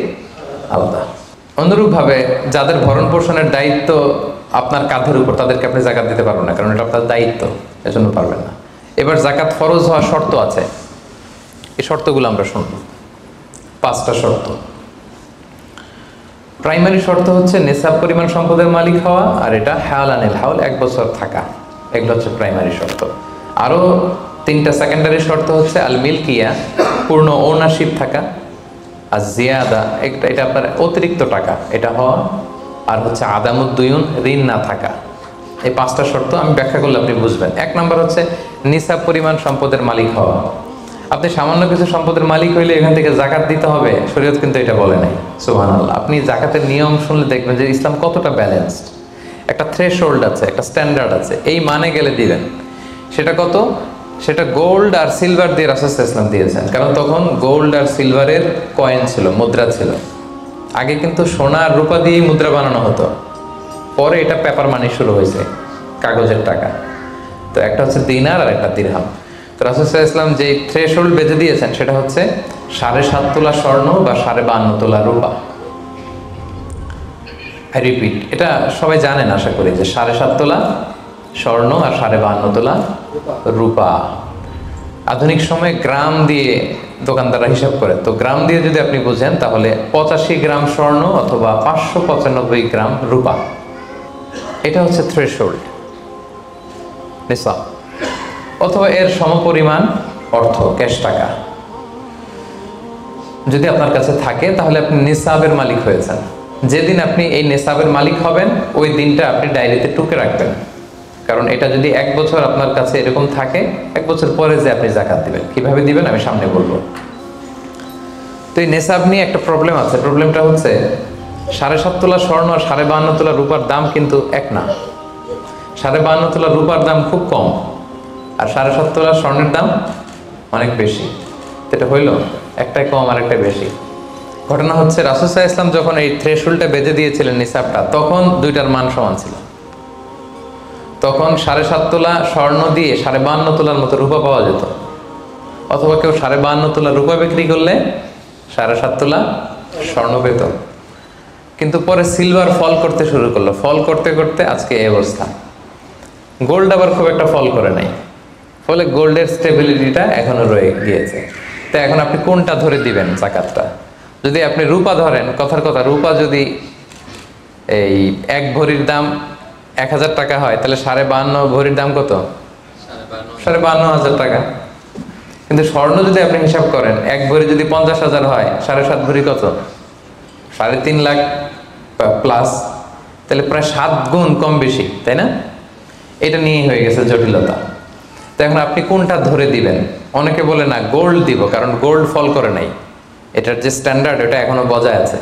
আলাদা। অনুরূপভাবে যাদের ভরণ পোষণের দায়িত্ব আপনার কাঁধের উপর, তাদেরকে আপনি জাকাত দিতে পারবেন না, কারণ এটা আপনার দায়িত্ব, এজন্য পারবেন না। এবার জাকাত ফরজ হওয়ার শর্ত আছে, এই শর্তগুলো আমরা শুনব। 5টা শর্ত। প্রাইমারি শর্ত হচ্ছে নেসাব পরিমাণ সম্পদের মালিক হওয়া, আর এটা হাওলানিল হাওল, 1 বছর থাকা। এগুলো হচ্ছে প্রাইমারি শর্ত। আরও 3টা সেকেন্ডারি শর্ত হচ্ছে আল মিলকিয়া, পূর্ণ ওনারশিপ থাকা, আর জিয়াদা, এটা আপনার অতিরিক্ত টাকা এটা হওয়া, আর হচ্ছে আদামুদ্দুয়ুন, ঋণ না থাকা। এই 5টা শর্ত আমি ব্যাখ্যা করলে আপনি বুঝবেন। 1 নম্বর হচ্ছে নিসাব পরিমাণ সম্পদের মালিক হওয়া। আপনি সামান্য কিছু সম্পদের মালিক হইলে এখান থেকে জাকাত দিতে হবে, শরীয়ত কিন্তু এটা বলে নাই। সুবহানাল্লাহ। আপনি জাকাতের নিয়ম শুনলে দেখবেন যে ইসলাম কতটা ব্যালেন্সড। একটা থ্রেশহোল্ড আছে, একটা স্ট্যান্ডার্ড আছে, এই মানে গেলে দিবেন। সেটা কত? সেটা গোল্ড আর সিলভার দিয়ে রাসূল সাল্লাল্লাহু আলাইহি ওয়াসাল্লাম দিয়েছেন, কারণ তখন গোল্ড আর সিলভারের কয়েন ছিল, মুদ্রা ছিল। আগে কিন্তু সোনা আর রূপা দিয়েই মুদ্রা বানানো হতো, পরে এটা পেপার মানি শুরু হয়েছে, কাগজের টাকা। তো একটা হচ্ছে দিনার আর একটা দিরহাম। তো রাসূল সাল্লাল্লাহু আলাইহি ওয়াসাল্লাম যে থ্রেশহোল্ড বেঁধে দিয়েছেন সেটা হচ্ছে 7.5 তোলা স্বর্ণ বা 52.5 তোলা রূপা। আই রিপিট, এটা সবাই জানেন আশা করি, যে 7.5 তোলা স্বর্ণ আর 52.5 তোলা রূপা। আধুনিক সময়ে গ্রাম দিয়ে দোকানদাররা হিসাব করে, তো গ্রাম দিয়ে যদি আপনি বুঝেন তাহলে 85 গ্রাম স্বর্ণ অথবা 595 গ্রাম রূপা, এটা হচ্ছে থ্রেশহোল্ড নিসাব, অথবা এর সমপরিমাণ অর্থ, ক্যাশ টাকা যদি আপনার কাছে থাকে, তাহলে আপনি নিসাবের মালিক হয়েছেন। যেদিন আপনি এই নিসাবের মালিক হবেন ওই দিনটা আপনি ডায়েরিতে টুকে রাখবেন, কারণ এটা যদি 1 বছর আপনার কাছে এরকম থাকে, 1 বছর পরে যে আপনি জাকাত দিবেন, কিভাবে দিবেন আমি সামনে বলবো। তো এই নেসাব নিয়ে একটা প্রবলেম আছে। প্রবলেমটা হচ্ছে 7.5 তোলা স্বর্ণ আর 52.5 তোলা রূপার দাম কিন্তু এক না। 52.5 তোলা রূপার দাম খুব কম, আর 7.5 তোলা স্বর্ণের দাম অনেক বেশি। এটা হইল একটাই কম আর একটাই বেশি। ঘটনা হচ্ছে রাসূল সাল্লাল্লাহু আলাইহি ওয়াসাল্লাম যখন এই থ্রেশহোল্ডটা বেঁধে দিয়েছিলেন নিসাবটা, তখন দুইটার মান সমান ছিল। তখন 7.5 তোলা স্বর্ণ দিয়ে 52.5 তোলার মতো রূপা পাওয়া যেত, অথবা কেউ 52.5 তোলা রূপা বিক্রি করলে 7.5 তোলা স্বর্ণ পেত। কিন্তু পরে সিলভার ফল করতে শুরু করলো, ফল করতে করতে আজকে এই অবস্থা। গোল্ড আবার খুব একটা ফল করে নাই, ফলে গোল্ডের স্টেবিলিটিটা এখনো রয়ে গিয়েছে। তো এখন আপনি কোনটা ধরে দিবেন জাকাতটা? যদি আপনি রূপা ধরেন, কথার কথা, রূপা যদি এই 1 ভরির দাম 1000 টাকা হয়, তাহলে 52.5 ভরির দাম কত? 52,500 টাকা। কিন্তু স্বর্ণ যদি আপনি হিসাব করেন, 1 ভরি যদি 50,000 হয়, 7.5 ভরি কত? 3.5 লাখ প্লাস, তাহলে প্রায় 7 গুণ কম বেশি, তাই না? এটা নিয়ে হয়ে গেছে জটিলতা। তো এখন আপনি কোনটা ধরে দিবেন? অনেকে বলে না গোল্ড দিব, কারণ গোল্ড ফল করে নাই, এটার যে স্ট্যান্ডার্ড এটা এখনো বজায় আছে।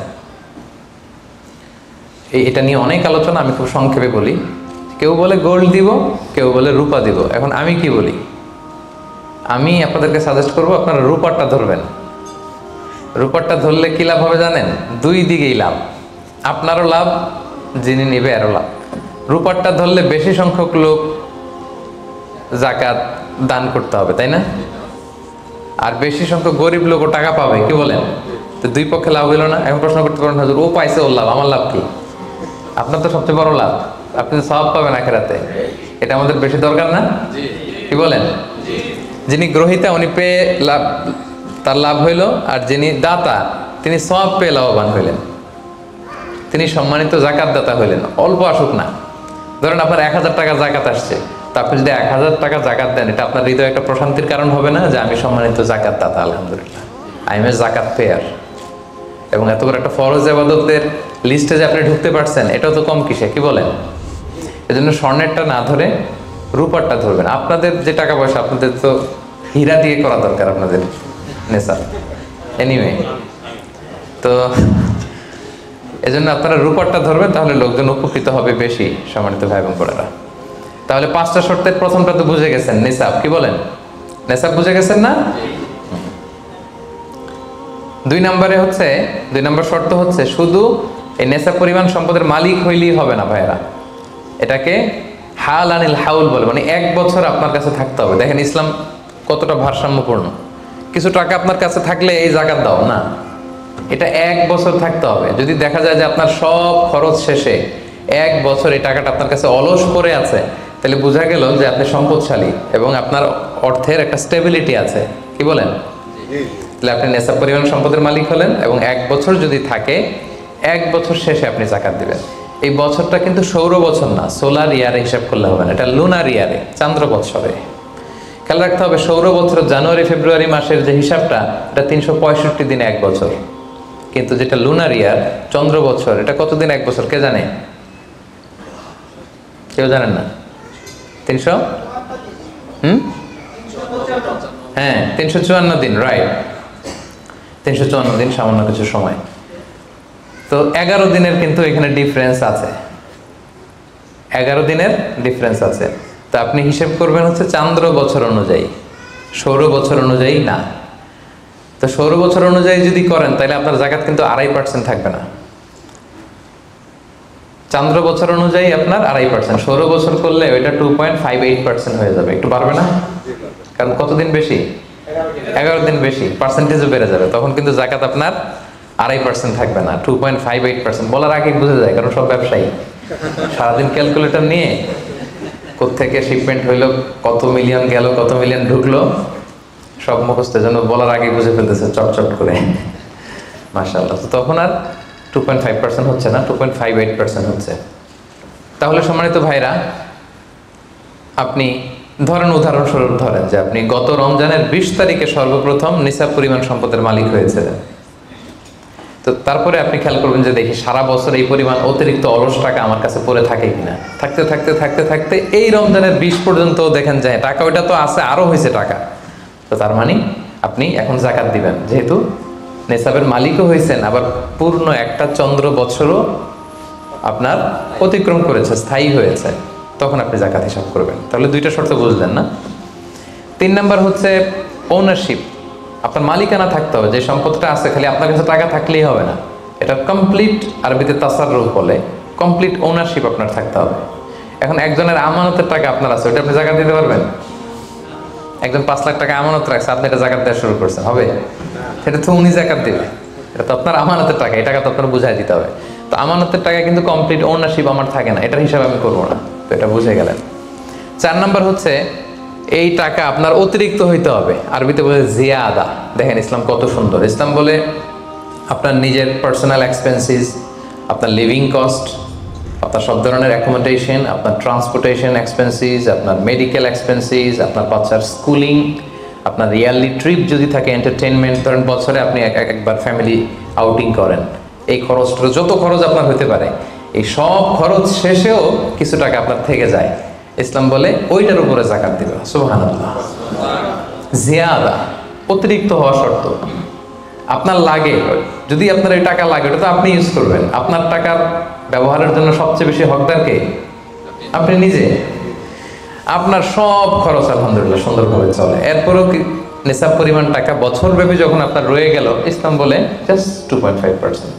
এটা নিয়ে অনেক আলোচনা, আমি খুব সংক্ষেপে বলি। কেউ বলে গোল্ড দিব, কেউ বলে রূপা দিব। এখন আমি কি বলি? আমি আপনাদেরকে সাজেস্ট করবো আপনারা রূপারটা ধরবেন। রূপারটা ধরলে কি লাভ হবে জানেন? 2 দিকেই লাভ, আপনারও লাভ, যিনি নেবে আরও লাভ। রূপারটা ধরলে বেশি সংখ্যক লোক জাকাত দান করতে হবে, তাই না? আর বেশি সংখ্যক গরিব লোকও টাকা পাবে, কি বলেন? তো 2 পক্ষে লাভ হইল না? এখন প্রশ্ন করতে পারেন, হুজুর ও পাইছে ওর লাভ, আমার লাভ কি? আপনার তো সবচেয়ে বড় লাভ, আপনি তো সওয়াব পাবেন আখিরাতে। এটা আমাদের বেশি দরকার না? কি বলেন? যিনি গ্রহীতা উনি পেয়ে লাভ, তার লাভ হইল, আর যিনি দাতা তিনি সওয়াব পেয়ে লাভবান হইলেন, তিনি সম্মানিত জাকাত দাতা হইলেন। অল্প আসুক না, ধরেন আপনার 1000 টাকা জাকাত আসছে, তা আপনি যদি 1000 টাকা জাকাত দেন, এটা আপনার হৃদয়ে একটা প্রশান্তির কারণ হবে না? যে আমি সম্মানিত জাকাত দাতা, আলহামদুলিল্লাহ, আই এম এ জাকাত পেয়ার। এবং এত বড় একটা ফরজ ইবাদতের লিস্টে যে আপনি ঢুকতে পারছেন, এটাও তো কম কিসে, কি বলেন? এজন্য স্বর্ণেরটা না ধরে রূপারটা ধরবেন। আপনাদের যে টাকা পয়সা, আপনাদের তো হীরা দিয়ে করা দরকার আপনাদের নেশা। এনিওয়ে, তো এজন্য আপনারা রূপারটা ধরবেন, তাহলে লোকজন উপকৃত হবে বেশি, সম্মানিত ভাই এবং বোনেরা। তাহলে 5টা শর্তের প্রথমটা তো বুঝে গেছেন, নিসাব, কি বলেন? নিসাব বুঝে গেছেন না? 2 নম্বর শর্ত হচ্ছে শুধু এই নেশাব পরিমাণ সম্পদের মালিক হইলেই হবে না ভাইরা, এটাকে হাল আনিল হাউল বলে, মানে 1 বছর আপনার কাছে থাকতে হবে। দেখেন ইসলাম কতটা ভারসাম্যপূর্ণ। কিছু টাকা আপনার কাছে থাকলে এই জাকাত দাও না, এটা 1 বছর থাকতে হবে। যদি দেখা যায় যে আপনার সব খরচ শেষে 1 বছর এই টাকাটা আপনার কাছে অলস পড়ে আছে, তাহলে বোঝা গেল যে আপনি সম্পদশালী এবং আপনার অর্থের একটা স্টেবিলিটি আছে, কি বলেন? তাহলে আপনি নেশাব পরিমাণ সম্পদের মালিক হলেন, এবং 1 বছর যদি থাকে, 1 বছর শেষে আপনি জাকাত দিবেন। এই বছরটা কিন্তু সৌর বছর না, সোলার ইয়ারে হিসাব করলে হবে না, এটা লুনার ইয়ারে, চান্দ্র বৎসরে। খেয়াল রাখতে হবে, সৌর বছর জানুয়ারি ফেব্রুয়ারি মাসের যে হিসাবটা, এটা 365 দিনে 1 বছর। কিন্তু যেটা লুনার ইয়ার, চন্দ্র বছর, এটা কতদিন 1 বছর কে জানে? কেউ জানেন না? 300 হ্যাঁ 354 দিন, রাইট, 354 দিন, সামান্য কিছু সময়। তো 11 দিনের কিন্তু এখানে ডিফারেন্স আছে, 11 দিনের ডিফারেন্স আছে। তো আপনি হিসেব করবেন হচ্ছে চান্দ্র বছর অনুযায়ী, সৌর বছর অনুযায়ী না। তো সৌর বছর অনুযায়ী যদি করেন, তাহলে আপনার জাকাত কিন্তু 2.5% থাকবে না। চান্দ্র বছর অনুযায়ী আপনার 2.5%, সৌর বছর করলে ওইটা 2.58% হয়ে যাবে। একটু বাড়বে না? কারণ কতদিন বেশি? 11 দিন বেশি, পার্সেন্টেজও বেড়ে যাবে। তখন কিন্তু জাকাত আপনার 2.5% থাকবে না, 2.58%। বলার আগে বুঝে যায়, কারণ সব ব্যবসায়ী সারাদিন ক্যালকুলেটর নিয়ে কোত্থেকে শিপমেন্ট হইলো, কত মিলিয়ন গেল, কত মিলিয়ন ঢুকলো, সব মুখস্থের জন্য বলার আগে বুঝে ফেলতেছে চটচট করে, মাশাআল্লাহ। তো তখন আর 2.5% হচ্ছে না, 2.58% হচ্ছে। তাহলে সম্মানিত ভাইরা, আপনি ধরেন, উদাহরণস্বরূপ ধরেন যে আপনি গত রমজানের 20 তারিখে সর্বপ্রথম নিসাব পরিমাণ সম্পদের মালিক হয়েছিলেন। তো তারপরে আপনি খেয়াল করবেন যে দেখি সারা বছর এই পরিমাণ অতিরিক্ত অলস টাকা আমার কাছে পড়ে থাকে কিনা। থাকতে থাকতে থাকতে থাকতে এই রমজানের 20 পর্যন্ত দেখেন যায় টাকা ওইটা তো আছে, আরও হয়েছে টাকা। তো তার মানে আপনি এখন জাকাত দিবেন, যেহেতু নেসাবের মালিকও হয়েছেন, আবার পূর্ণ একটা চন্দ্র বছরও আপনার অতিক্রম করেছে, স্থায়ী হয়েছে, তখন আপনি জাকাত হিসাব করবেন। তাহলে 2টা শর্ত বুঝলেন না? 3 নাম্বার হচ্ছে ওনারশিপ। আপনার মালিকানা থাকতে হবে, যে সম্পদটা আছে খালি আপনার কাছে টাকা থাকলেই হবে না, এটা কমপ্লিট, আরবিতে তাসাররুফ বলে, কমপ্লিট ওনারশিপ আপনার থাকতে হবে। এখন একজনের আমানতের টাকা আপনার আছে, ওটা আপনি জাকাত দিতে পারবেন? একজন 5 লাখ টাকা আমানত রাখছে, আপনি এটা জাকাত দেওয়া শুরু করছেন, হবে? সেটা তো উনি জাকাত দেবে, এটা তো আপনার আমানতের টাকা, এই টাকা তো আপনার বুঝাই দিতে হবে। তো আমানতের টাকা কিন্তু কমপ্লিট ওনারশিপ আমার থাকে না, এটার হিসাব আমি করবো না। তো এটা বুঝে গেলেন। 4 নাম্বার হচ্ছে এই টাকা আপনার অতিরিক্ত হইতে হবে, আরবিতে বলে জিয়াদা। দেখেন ইসলাম কত সুন্দর। ইসলাম বলে আপনার নিজের পার্সোনাল এক্সপেন্সিস, আপনার লিভিং কস্ট, আপনার সব ধরনের অ্যাকোমোডেশন, আপনার ট্রান্সপোর্টেশন এক্সপেন্সিস, আপনার মেডিকেল এক্সপেন্সিস, আপনার বাচ্চার স্কুলিং, আপনার ইয়ারলি ট্রিপ যদি থাকে, এন্টারটেনমেন্ট, ধরেন বছরে আপনি একবার ফ্যামিলি আউটিং করেন, এই খরচটা যত খরচ আপনার হতে পারে, এই সব খরচ শেষেও কিছু টাকা আপনার থেকে যায়, ইসলাম বলে ওইটার উপরে যাকাত দিবে। সুবহানাল্লাহ। জিয়াদা, অতিরিক্ত হওয়া শর্ত। আপনার লাগে, যদি আপনার এই টাকা লাগে, ওটা তো আপনি ইউজ করবেন। আপনার টাকার ব্যবহারের জন্য সবচেয়ে বেশি হকদার কে? আপনি নিজে। আপনার সব খরচ আলহামদুলিল্লাহ সুন্দরভাবে চলে, এরপরও নিসাব পরিমাণ টাকা বছর ব্যাপী যখন আপনার রয়ে গেল, ইসলাম বলে জাস্ট 2.5%।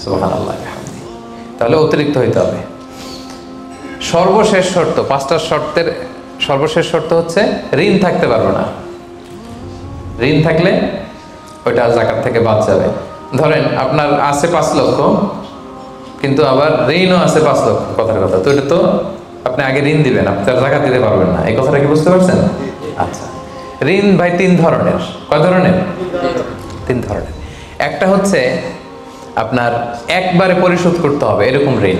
সুবহানাল্লাহ। তাহলে অতিরিক্ত হইতে হবে। সর্বশেষ শর্ত, 5টা শর্তের সর্বশেষ শর্ত হচ্ছে ঋণ থাকতে পারবে না। ঋণ থাকলে ওইটা যাকাত থেকে বাদ যাবে। ধরেন আপনার আছে 5 লক্ষ, কিন্তু আবার ঋণও আছে 5 লক্ষ, কথার কথা, তো এটা তো আপনি আগে ঋণ দিবেন, আপনি তার যাকাত দিতে পারবেন না। এই কথাটা কি বুঝতে পারছেন? আচ্ছা, ঋণ ভাই 3 ধরনের। কয় ধরনের? 3 ধরনের। একটা হচ্ছে আপনার একবারে পরিশোধ করতে হবে, এরকম ঋণ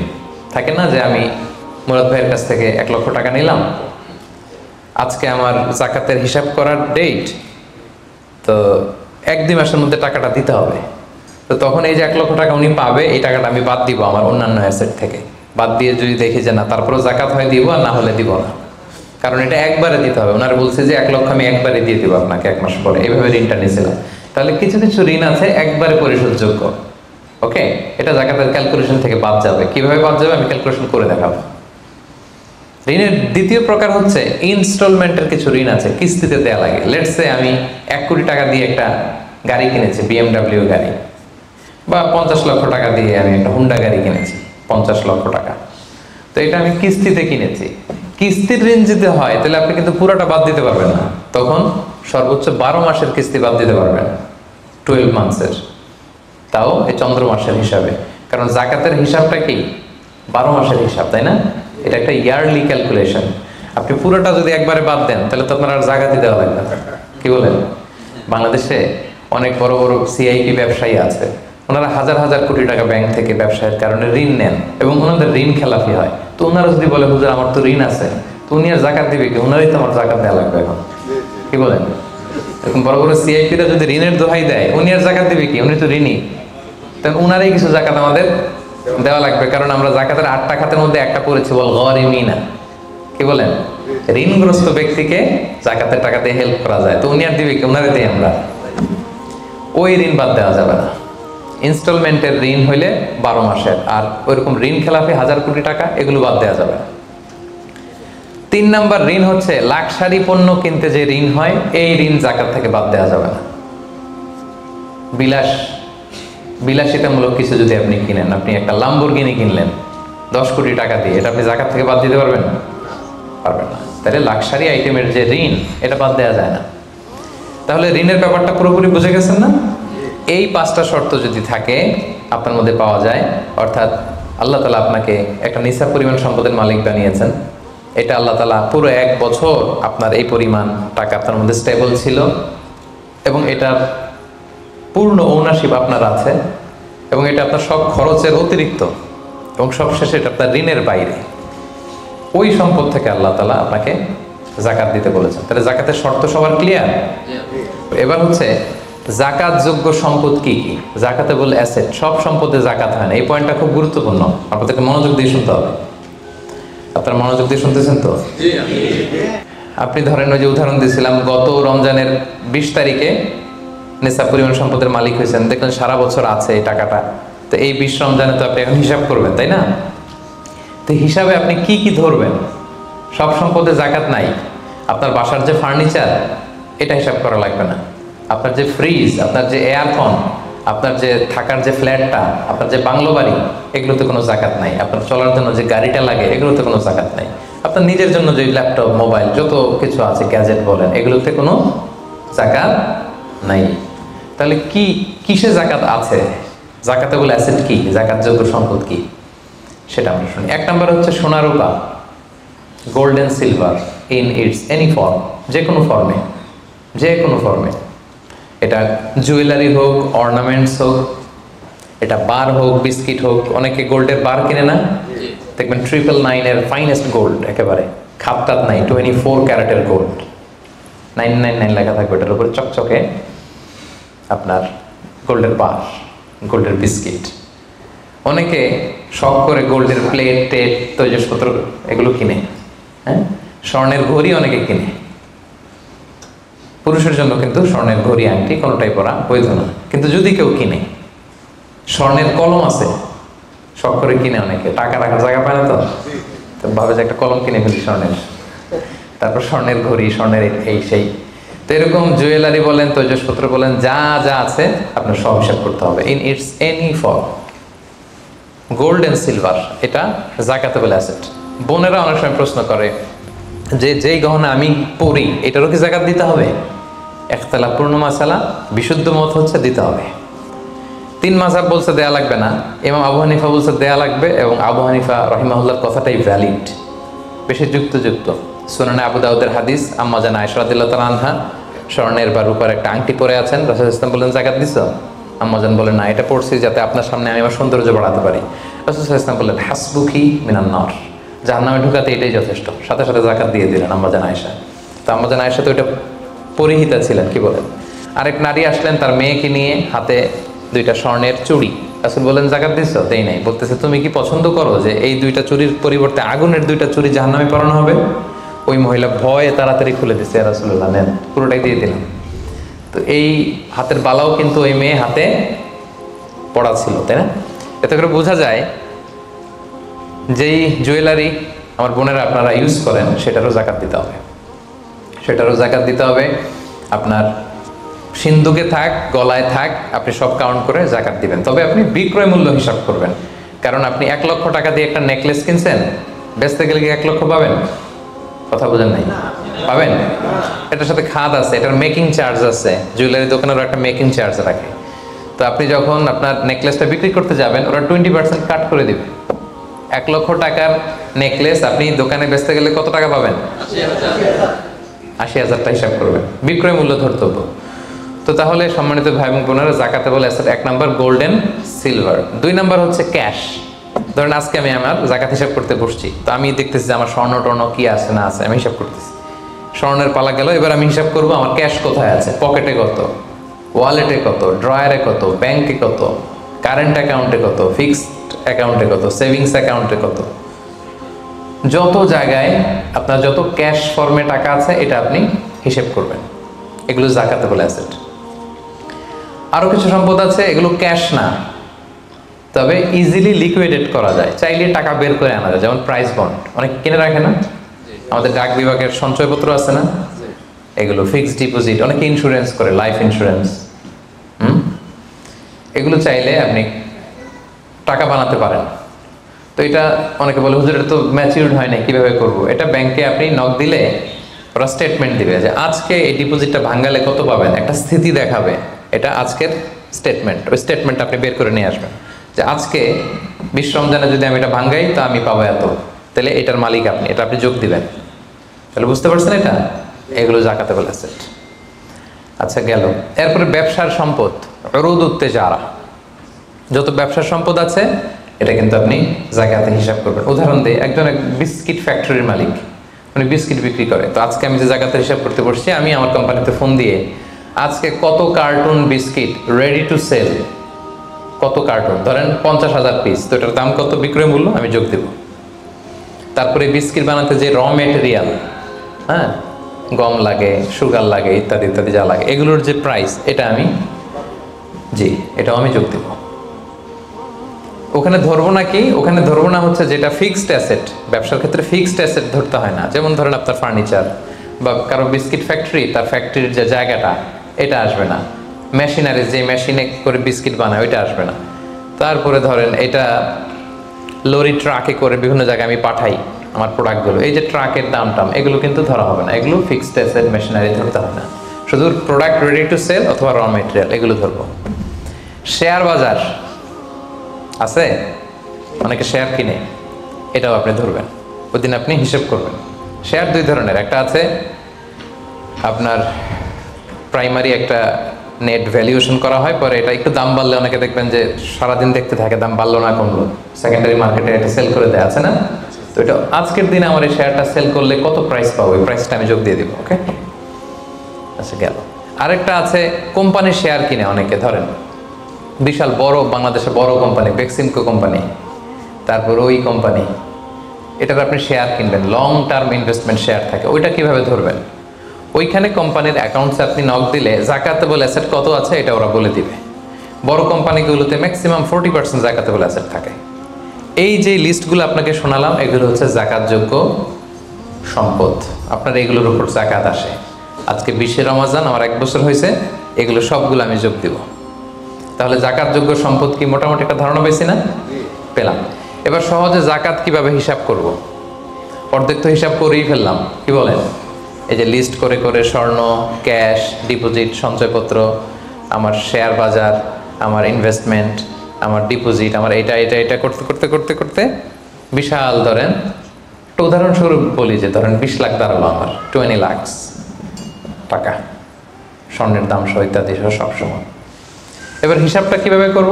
থাকে না, যে আমি মুরাদ ভাইয়ের কাছ থেকে 1 লক্ষ টাকা নিলাম, আজকে আমার যাকাতের হিসাব করার ডেট, তো 1-2 মাসের মধ্যে টাকাটা দিতে হবে। তো তখন এই যে 1 লক্ষ টাকা উনি পাবে, এই টাকাটা আমি বাদ দিব আমার অন্যান্য অ্যাসেট থেকে। বাদ দিয়ে যদি দেখি যে না, তারপরেও যাকাত হয় দিব, আর না হলে দিব না, কারণ এটা একবারে দিতে হবে। ওনারা বলছে যে 1 লক্ষ আমি একবারে দিয়ে দিব আপনাকে 1 মাস পরে, এইভাবে ঋণটা নিয়েছিলাম। তাহলে কিছু কিছু ঋণ আছে একবারে পরিশোধযোগ্য, ওকে, এটা যাকাতের ক্যালকুলেশন থেকে বাদ যাবে। কিভাবে বাদ যাবে আমি ক্যালকুলেশন করে দেখাবো। ঋণের দ্বিতীয় প্রকার হচ্ছে ইনস্টলমেন্টের কিছু ঋণ আছে, কিস্তিতে দেয়া লাগে। লেটস সে আমি 1 কোটি টাকা দিয়ে একটা গাড়ি কিনেছি, BMW গাড়ি, বা 50 লক্ষ টাকা দিয়ে আমি একটা হুন্ডা গাড়ি কিনেছি, 50 লক্ষ টাকা। তো এটা আমি কিস্তিতে কিনেছি। কিস্তির ঋণ যদি হয়, তাহলে আপনি কিন্তু পুরোটা বাদ দিতে পারবেন না। তখন সর্বোচ্চ 12 মাসের কিস্তি বাদ দিতে পারবেন, 12 মান্থসের, তাও এই চন্দ্র মাসের হিসাবে। কারণ যাকাতের হিসাবটা কি 12 মাসের হিসাব, তাই না? এটা একটা ইয়ারলি ক্যালকুলেশন। আপনি পুরোটা যদি একবারে বাদ দেন, তাহলে তো আপনার আর যাকাতই দেওয়া লাগবে না। কি বলেন? বাংলাদেশে অনেক বড় বড় সিআইপি ব্যবসায়ী আছে, ওনারা হাজার হাজার কোটি টাকা ব্যাংক থেকে ব্যবসায়ের কারণে ঋণ নেন, এবং ওনাদের ঋণ খেলাপি হয়। তো ওনারা যদি বলে হুজুর আমার তো ঋণ আছে, তো উনি আর যাকাত দিবে কি? ওনারই তো আমার যাকাত দেওয়া লাগবে এখন। কি বলেন? এরকম বড় বড় সিআইপিরা যদি ঋণের দোহাই দেয়, উনি আর যাকাত দিবে কি? উনি তো ঋণী, তাহলে ওনারই কিছু যাকাত আমাদের দেওয়া লাগবে। কারণ আমরা যাকাতের 8টা খাতের মধ্যে একটা পড়েছি, বল গরিমিনা। কি বলেন? ঋণগ্রস্ত ব্যক্তিকে যাকাতের টাকা দিয়ে হেল্প করা যায়, তো উনি আর দিবে কি? ওনারে দিই আমরা। ওই ঋণ বাদ দেওয়া যাবে না। ইনস্টলমেন্টের ঋণ হইলে 12 মাসের, আর ওইরকম ঋণ খেলাপি 1000 কোটি টাকা, এগুলো বাদ দেওয়া যাবে না। 3 নাম্বার ঋণ হচ্ছে লাক্সারি পণ্য কিনতে যে ঋণ হয়, এই ঋণ যাকাত থেকে বাদ দেওয়া যাবে না। বিলাসিতামূলক কিছু যদি আপনি কিনেন, আপনি একটা লাম্বরগিনি কিনলেন 10 কোটি টাকা দিয়ে, এটা আপনি যাকাত থেকে বাদ দিতে পারবেন? পারবেন না। তাহলে লাক্সারি আইটেমের যে ঋণ, এটা বাদ দেওয়া যায় না। তাহলে ঋণের ব্যাপারটা পুরোপুরি বুঝে গেছেন না? এই 5টা শর্ত যদি থাকে আপনার মধ্যে পাওয়া যায়, অর্থাৎ আল্লাহ তাআলা আপনাকে একটা নিসাব পরিমাণ সম্পদের মালিক বানিয়েছেন, এটা আল্লাহ তাআলা পুরো 1 বছর আপনার এই পরিমাণ টাকা আপনার মধ্যে স্টেবল ছিল, এবং এটার পূর্ণ ওনারশিপ আপনার আছে, এবং এটা আপনার সব খরচের অতিরিক্ত, এবং সবশেষে এটা আপনার ঋণের বাইরে। ওই সম্পদ থেকে আল্লাহ তাআলা আপনাকে যাকাত দিতে বলেছেন। তাহলে যাকাতের শর্ত সবার ক্লিয়ার? এবার হচ্ছে যাকাত যোগ্য সম্পদ কি কি? যাকাতে বলে অ্যাসেট, সব সম্পদে যাকাত হয় না। এই পয়েন্টটা খুব গুরুত্বপূর্ণ, আপনাদেরকে মনোযোগ দিয়ে শুনতে হবে। আপনারা মনোযোগ দিয়ে শুনতেছেন তো? আপনি ধরেন ওই যে উদাহরণ দিয়েছিলাম, গত রমজানের 20 তারিখে নিসাব পরিমাণ সম্পদের মালিক হয়েছেন, দেখলেন সারা বছর আছে এই টাকাটা, তো এই 20 রমজানে তো আপনি এখন হিসাব করবেন, তাই না? তো হিসাবে আপনি কি কি ধরবেন? সব সম্পদে যাকাত নাই। আপনার বাসার যে ফার্নিচার, এটা হিসাব করা লাগবে না। আপনার যে ফ্রিজ, আপনার যে এয়ারকন, আপনার যে থাকার যে ফ্ল্যাটটা, আপনার যে বাংলো বাড়ি, এগুলোতে কোনো যাকাত নাই। আপনার চলার জন্য যে গাড়িটা লাগে, এগুলোতে কোনো যাকাত নাই। আপনার নিজের জন্য যে ল্যাপটপ, মোবাইল, যত কিছু আছে, গ্যাজেট বলেন, এগুলোতে কোনো যাকাত নাই। তাহলে কিসে যাকাত আছে? যাকাতে বলে অ্যাসেট কি, যাকাত যোগ্য সম্পদ কি, সেটা আমরা শুনি। 1 নাম্বার হচ্ছে সোনা রূপা, gold and silver in its any form, যে কোনো ফর্মে, যে কোনো ফর্মে। এটা জুয়েলারি হোক, অর্নামেন্টস হোক, এটা বার হোক, বিস্কিট হোক। অনেকে গোল্ডের বার কিনে না, দেখবেন 999 এর ফাইনেস্ট গোল্ড, একেবারে খাপটাত নাই, 24 ক্যারেটের গোল্ড। 999 লেখা থাকবে, ওটার উপরে চকচকে আপনার গোল্ডের বার, গোল্ডের বিস্কিট। অনেকে শখ করে গোল্ডের প্লেট টেট তৈজসপত্র এগুলো কিনে, হ্যাঁ, স্বর্ণের ঘড়ি অনেকে কিনে। পুরুষের জন্য কিন্তু স্বর্ণের ঘড়ি আংটি কোনোটাই পরা বৈধ না। কিন্তু যদি কেউ কিনে, স্বর্ণের কলম আছে, শখ করে কিনে অনেকে, টাকা রাখার জায়গা পায় না, তো ভাবে যে একটা কলম কিনে ফেলি স্বর্ণের, তারপর স্বর্ণের ঘড়ি, স্বর্ণের এই সেই। তো এরকম জুয়েলারি বলেন, তৈজসপত্র বলেন, যা যা আছে আপনার সব হিসাব করতে হবে in its any form. Gold and silver এটা জাকাতেবল অ্যাসেট। বোনেরা অনেক সময় প্রশ্ন করে যে যেই গহনা আমি পরি এটারও কি জাকাত দিতে হবে? ইখতিলাফপূর্ণ মাসালা, বিশুদ্ধ মত হচ্ছে দিতে হবে। 3 মাযহাব বলছে দেয়া লাগবে না, ইমাম আবু হানিফা বলছে দেয়া লাগবে, এবং আবু হানিফা রাহিমাহুল্লাহর কথাটাই ভ্যালিড, বেশি যুক্ত। সুনানে আবু দাউদের হাদিস, আম্মা জান আয়েশা রাদিয়াল্লাহু তাআলা আনহা স্বর্ণের বা রূপার একটা আংটি পরে আছেন, রাসূল ইসলাম বললেন জাকাত দিছো? আম্মা জান বলেন না, এটা পড়ছি যাতে আপনার সামনে আমি আমার সৌন্দর্য বাড়াতে পারি। রাসূল ইসলাম বললেন হাসবুকি মিনান নার, জাহান্নামে ঢুকাতে এটাই যথেষ্ট। সাথে সাথে জাকাত দিয়ে দিলেন আম্মা জান আয়েশা। তো আম্মা জান আয়েশা তো এটা পরিহিতা ছিলেন, কি বলেন। আরেক নারী আসলেন তার মেয়েকে নিয়ে, হাতে 2টা স্বর্ণের চুড়ি। রাসূল বললেন জাকাত দিছো? দেই নাই। বলতেছে তুমি কি পছন্দ করো যে এই 2টা চুড়ির পরিবর্তে আগুনের 2টা চুড়ি জাহান্নামে পরানো হবে? ওই মহিলা ভয়ে তাড়াতাড়ি খুলে দিচ্ছে, রাসূলুল্লাহ নেন, পুরোটাই দিয়ে দিলাম। তো এই হাতের বালাও কিন্তু ওই মেয়ে হাতে পড়া ছিল, তাই না? এতে করে বোঝা যায় যেই জুয়েলারি আমার বোনেরা আপনারা ইউজ করেন সেটারও জাকাত দিতে হবে, সেটারও জাকাত দিতে হবে। আপনার সিন্ধুকে থাক, গলায় থাক, আপনি সব কাউন্ট করে জাকাত দিবেন। তবে আপনি বিক্রয় মূল্য হিসাব করবেন, কারণ আপনি 1 লক্ষ টাকা দিয়ে একটা নেকলেস কিনছেন, বেচতে গেলে কি 1 লক্ষ পাবেন? কথা বোঝেন নাই? পাবেন? এটার সাথে খাদ আছে, এটার মেকিং চার্জ আছে, জুয়েলারি দোকানেরও একটা মেকিং চার্জ রাখে। তো আপনি যখন আপনার নেকলেসটা বিক্রি করতে যাবেন, ওরা 20% কাট করে দিবে। 1 লক্ষ টাকার নেকলেস আপনি দোকানে বেচতে গেলে কত টাকা পাবেন? 80,000 হিসাব করবেন, বিক্রয় মূল্য ধরতে হবে। তো তাহলে সম্মানিত ভাই এবং বোনেরা, জাকাতেবল asset 1 number golden silver. 2 number হচ্ছে ক্যাশ। ধরেন আজকে আমি আমার জাকাত হিসাব করতে বসছি, তো আমি দেখতেছি যে আমার স্বর্ণ টর্ণ কি আছে না আছে, আমি হিসাব করতেছি। স্বর্ণের পালা গেল, এবার আমি হিসাব করব আমার ক্যাশ কোথায় আছে, পকেটে কত, ওয়ালেটে কত, ড্রয়ারে কত, ব্যাংকে কত, কারেন্ট অ্যাকাউন্টে কত, ফিক্সড অ্যাকাউন্টে কত, সেভিংস অ্যাকাউন্টে কত, যত জায়গায় আপনার যত ক্যাশ ফর্মে টাকা আছে এটা আপনি হিসেব করবেন। এগুলো জাকাতেবল অ্যাসেট। আরো কিছু সম্পদ আছে, এগুলো ক্যাশ না, তবে ইজিলি লিকুইডেট করা যায়, চাইলে টাকা বের করে আনা যায়। যেমন প্রাইস বন্ড অনেক কিনে রাখে না, আমাদের ডাক বিভাগের সঞ্চয়পত্র আছে না, এগুলো ফিক্সড ডিপোজিট, অনেকে ইন্স্যুরেন্স করে, লাইফ ইন্স্যুরেন্স। এগুলো চাইলে আপনি টাকা বানাতে পারেন। তো এটা অনেকে বলে হুজুর এটা তো ম্যাচিউরড হয় না, কিভাবে করব? এটা ব্যাংকে আপনি নক দিলে ওরা স্টেটমেন্ট দিবে যে আজকে এই ডিপোজিটটা ভাঙালে কত পাবেন, একটা স্থিতি দেখাবে, এটা আজকের স্টেটমেন্ট। ওই স্টেটমেন্ট আপনি বের করে নিয়ে আসবেন যে আজকে 20 রমজানে যদি আমি এটা ভাঙাই তো আমি পাবো এত, তাহলে এটার মালিক আপনি, এটা আপনি যোগ দিবেন। তাহলে বুঝতে পারছেন এটা? এগুলো জাকাতেবল অ্যাসেট। আচ্ছা গেল। এরপরে ব্যবসার সম্পদ, উরুদ উত্তেজারা, যত ব্যবসার সম্পদ আছে এটা কিন্তু আপনি জাকাতে হিসাব করবেন। উদাহরণ দিই, একজন বিস্কিট ফ্যাক্টরির মালিক, উনি বিস্কিট বিক্রি করে। তো আজকে আমি যে জাকাতের হিসাব করতে বসছি, আমি আমার কোম্পানিতে ফোন দিয়ে আজকে কত cartoon biscuit ready to sell, কত কার্টুন, ধরেন 50,000 পিস, তো এটার দাম কত, বিক্রয় মূল্য আমি যোগ দেব। তারপরে বিস্কিট বানাতে যে র মেটেরিয়াল, হ্যাঁ, গম লাগে, সুগার লাগে, ইত্যাদি ইত্যাদি যা লাগে, এগুলোর যে প্রাইস, এটা আমি এটাও আমি যোগ দেব। ওখানে ধরবো না কি, ওখানে ধরবো না হচ্ছে যেটা ফিক্সড অ্যাসেট। ব্যবসার ক্ষেত্রে ফিক্সড অ্যাসেট ধরতে হয় না। যেমন ধরেন আপনার ফার্নিচার বা কারো বিস্কিট ফ্যাক্টরি, তার ফ্যাক্টরির যে জায়গাটা, এটা আসবে না। মেশিনারি, যে মেশিনে করে বিস্কিট বানায়, ওইটা আসবে না। তারপরে ধরেন এটা লরি ট্রাকে করে বিভিন্ন জায়গায় আমি পাঠাই আমার প্রোডাক্টগুলো, এই যে ট্রাকের দাম টাম, এগুলো কিন্তু ধরা হবে না। এগুলো ফিক্সড অ্যাসেট, মেশিনারি ধরতে হবে না। শুধু প্রোডাক্ট রেডি টু সেল অথবা র মেটেরিয়াল, এগুলো ধরবো। শেয়ার বাজার আছে, অনেকে শেয়ার কিনে, এটাও আপনি ধরবেন, ওই দিন আপনি হিসেব করবেন। শেয়ার 2 ধরনের, একটা আছে আপনার প্রাইমারি, একটা নেট ভ্যালুয়েশন করা হয়, পরে এটা একটু দাম বাড়লে অনেকে দেখবেন যে সারাদিন দেখতে থাকে দাম বাড়লো না কমলো, সেকেন্ডারি মার্কেটে এটা সেল করে দেয়, আছে না? তো এটা আজকের দিনে আমার এই শেয়ারটা সেল করলে কত প্রাইস পাবো, এই প্রাইসটা আমি যোগ দিয়ে দিব। ওকে, আচ্ছা গেল। আরেকটা আছে কোম্পানির শেয়ার কিনে অনেকে, ধরেন বিশাল বড় বাংলাদেশে বড় কোম্পানি বেক্সিমকো কোম্পানি, তারপর ওই কোম্পানি, এটার আপনি শেয়ার কিনবেন, লং টার্ম ইনভেস্টমেন্ট শেয়ার থাকে, ওইটা কিভাবে ধরবেন? ওইখানে কোম্পানির অ্যাকাউন্টসে আপনি নক দিলে জাকাতেবল অ্যাসেট কত আছে এটা ওরা বলে দিবে। বড় কোম্পানিগুলোতে ম্যাক্সিমাম 40% জাকাতেবল অ্যাসেট থাকে। এই যে লিস্টগুলো আপনাকে শোনালাম এগুলো হচ্ছে জাকাতযোগ্য সম্পদ, আপনার এগুলোর উপর জাকাত আসে। আজকে 20 রমজান, আমার 1 বছর হয়েছে, এগুলো সবগুলো আমি যোগ দিব। তাহলে জাকাতযোগ্য সম্পদ কি মোটামুটি একটা ধারণা পেয়েছি না? পেলাম। এবার সহজে জাকাত কিভাবে হিসাব করব? অর্ধেক তো হিসাব করেই ফেললাম, কি বলেন? এই যে লিস্ট করে করে স্বর্ণ, ক্যাশ, ডিপোজিট, সঞ্চয়পত্র, আমার শেয়ার বাজার, আমার ইনভেস্টমেন্ট, আমার ডিপোজিট, আমার এটা এটা এটা করতে করতে করতে করতে বিশাল, ধরেন একটা উদাহরণস্বরূপ বলি যে ধরেন 20 লাখ দাঁড়ালো আমার, 20 লাখ টাকা, স্বর্ণের দাম সহ ইত্যাদি সহ সবসময়। এবার হিসাবটা কিভাবে করব?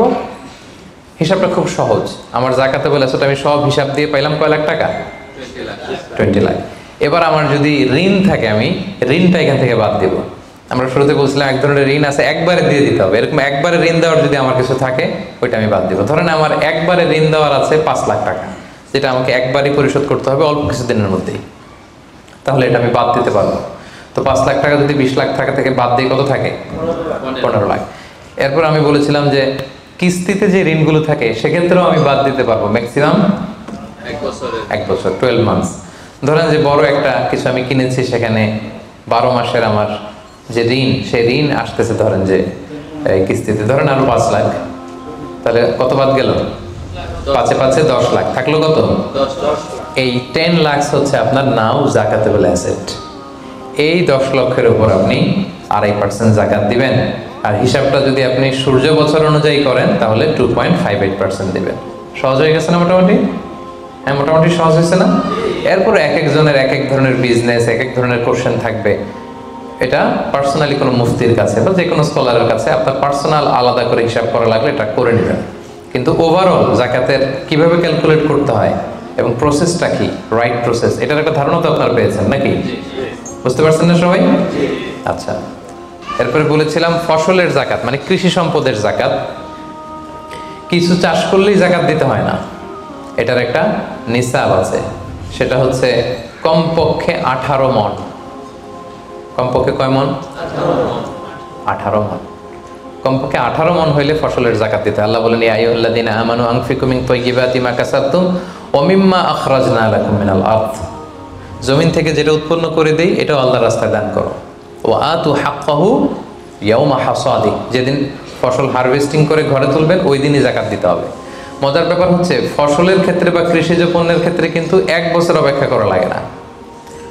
হিসাবটা খুব সহজ। আমার জাকাতেবল অ্যাসেট আমি সব হিসাব দিয়ে পাইলাম কয় লাখ টাকা? 20 লাখ। এবার আমার যদি ঋণ থাকে, আমি ঋণটা এখান থেকে বাদ দেব। আমরা শুরুতে বলছিলাম এক ধরনের ঋণ আছে একবারে দিয়ে দিতে হবে, এরকম একবারে ঋণ দেওয়ার যদি আমার কিছু থাকে ওইটা আমি বাদ দিব। ধরেন আমার একবারে ঋণ দেওয়ার আছে 5 লাখ টাকা, যেটা আমাকে একবারই পরিশোধ করতে হবে অল্প কিছুদিনের মধ্যেই, তাহলে এটা আমি বাদ দিতে পারবো। তো 5 লাখ টাকা যদি 20 লাখ টাকা থেকে বাদ দিয়ে কত থাকে? 15 লাখ। এরপর আমি বলেছিলাম যে কিস্তিতে যে ঋণগুলো থাকে সেক্ষেত্রেও আমি বাদ দিতে পারবো ম্যাক্সিমাম 1 বছর, 12 মান্থস। ধরেন যে বড় একটা কিছু আমি কিনেছি, সেখানে 12 মাসের আমার যে ঋণ, সেই ঋণ আসতেছে ধরেন যে কিস্তিতে, ধরেন আরো 5 লাখ, তাহলে কত বাদ গেল? 5 5 10 লাখ, থাকলো কত? 10। এই 10 লাখ হচ্ছে আপনার নাও জাকাতেবল অ্যাসেট। এই 10 লক্ষের উপর আপনি 2.5% জাকাত দিবেন। আর হিসাবটা যদি আপনি সূর্য বছর অনুযায়ী করেন তাহলে 2.58% দিবেন। সহজ হয়ে গেছে না মোটামুটি? হ্যাঁ, মোটামুটি সহজ হয়েছে না? এরপর এক একজনের এক এক ধরনের বিজনেস, এক এক ধরনের কোশ্চেন থাকবে। এটা পার্সোনালি কোনো মুফতির কাছে বা যে কোনো স্কলারের কাছে আপনার পার্সোনাল আলাদা করে হিসাব করা লাগলে এটা করে নেবেন। কিন্তু ওভারঅল জাকাতের কিভাবে ক্যালকুলেট করতে হয় এবং প্রসেসটা কি, রাইট প্রসেস, এটার একটা ধারণা তো আপনারা পেয়েছেন নাকি? বুঝতে পারছেন না সবাই? আচ্ছা, এরপরে বলেছিলাম ফসলের জাকাত, মানে কৃষি সম্পদের জাকাত। কিছু চাষ করলেই জাকাত দিতে হয় না, এটার একটা নিসাব আছে, সেটা হচ্ছে কমপক্ষে 18 মণ। কমপক্ষে কয় মণ? 18 মণ। কমপক্ষে 18 মণ হইলে ফসলের জাকাত দিতে। আল্লাহ বলেন, ইয়া আইয়ুহাল্লাযীনা আমানু আনফিকু মিন তাইয়্যিবাতি মা কাসাবতুম ওয়া মিম্মা আখরাজনা লাকুম মিনাল আরদ। জমিন থেকে যেটা উৎপন্ন করে দেই এটাও আল্লাহর রাস্তায় দান করো। ওয়া আতু হাক্কাহু ইয়াওমা হাসাদি, যেদিন ফসল হারভেস্টিং করে ঘরে তুলবেন ওই দিনই জাকাত দিতে হবে। মজার ব্যাপার হচ্ছে ফসলের ক্ষেত্রে বা কৃষিজ পণ্যের ক্ষেত্রে কিন্তু 1 বছর অপেক্ষা করা লাগে না।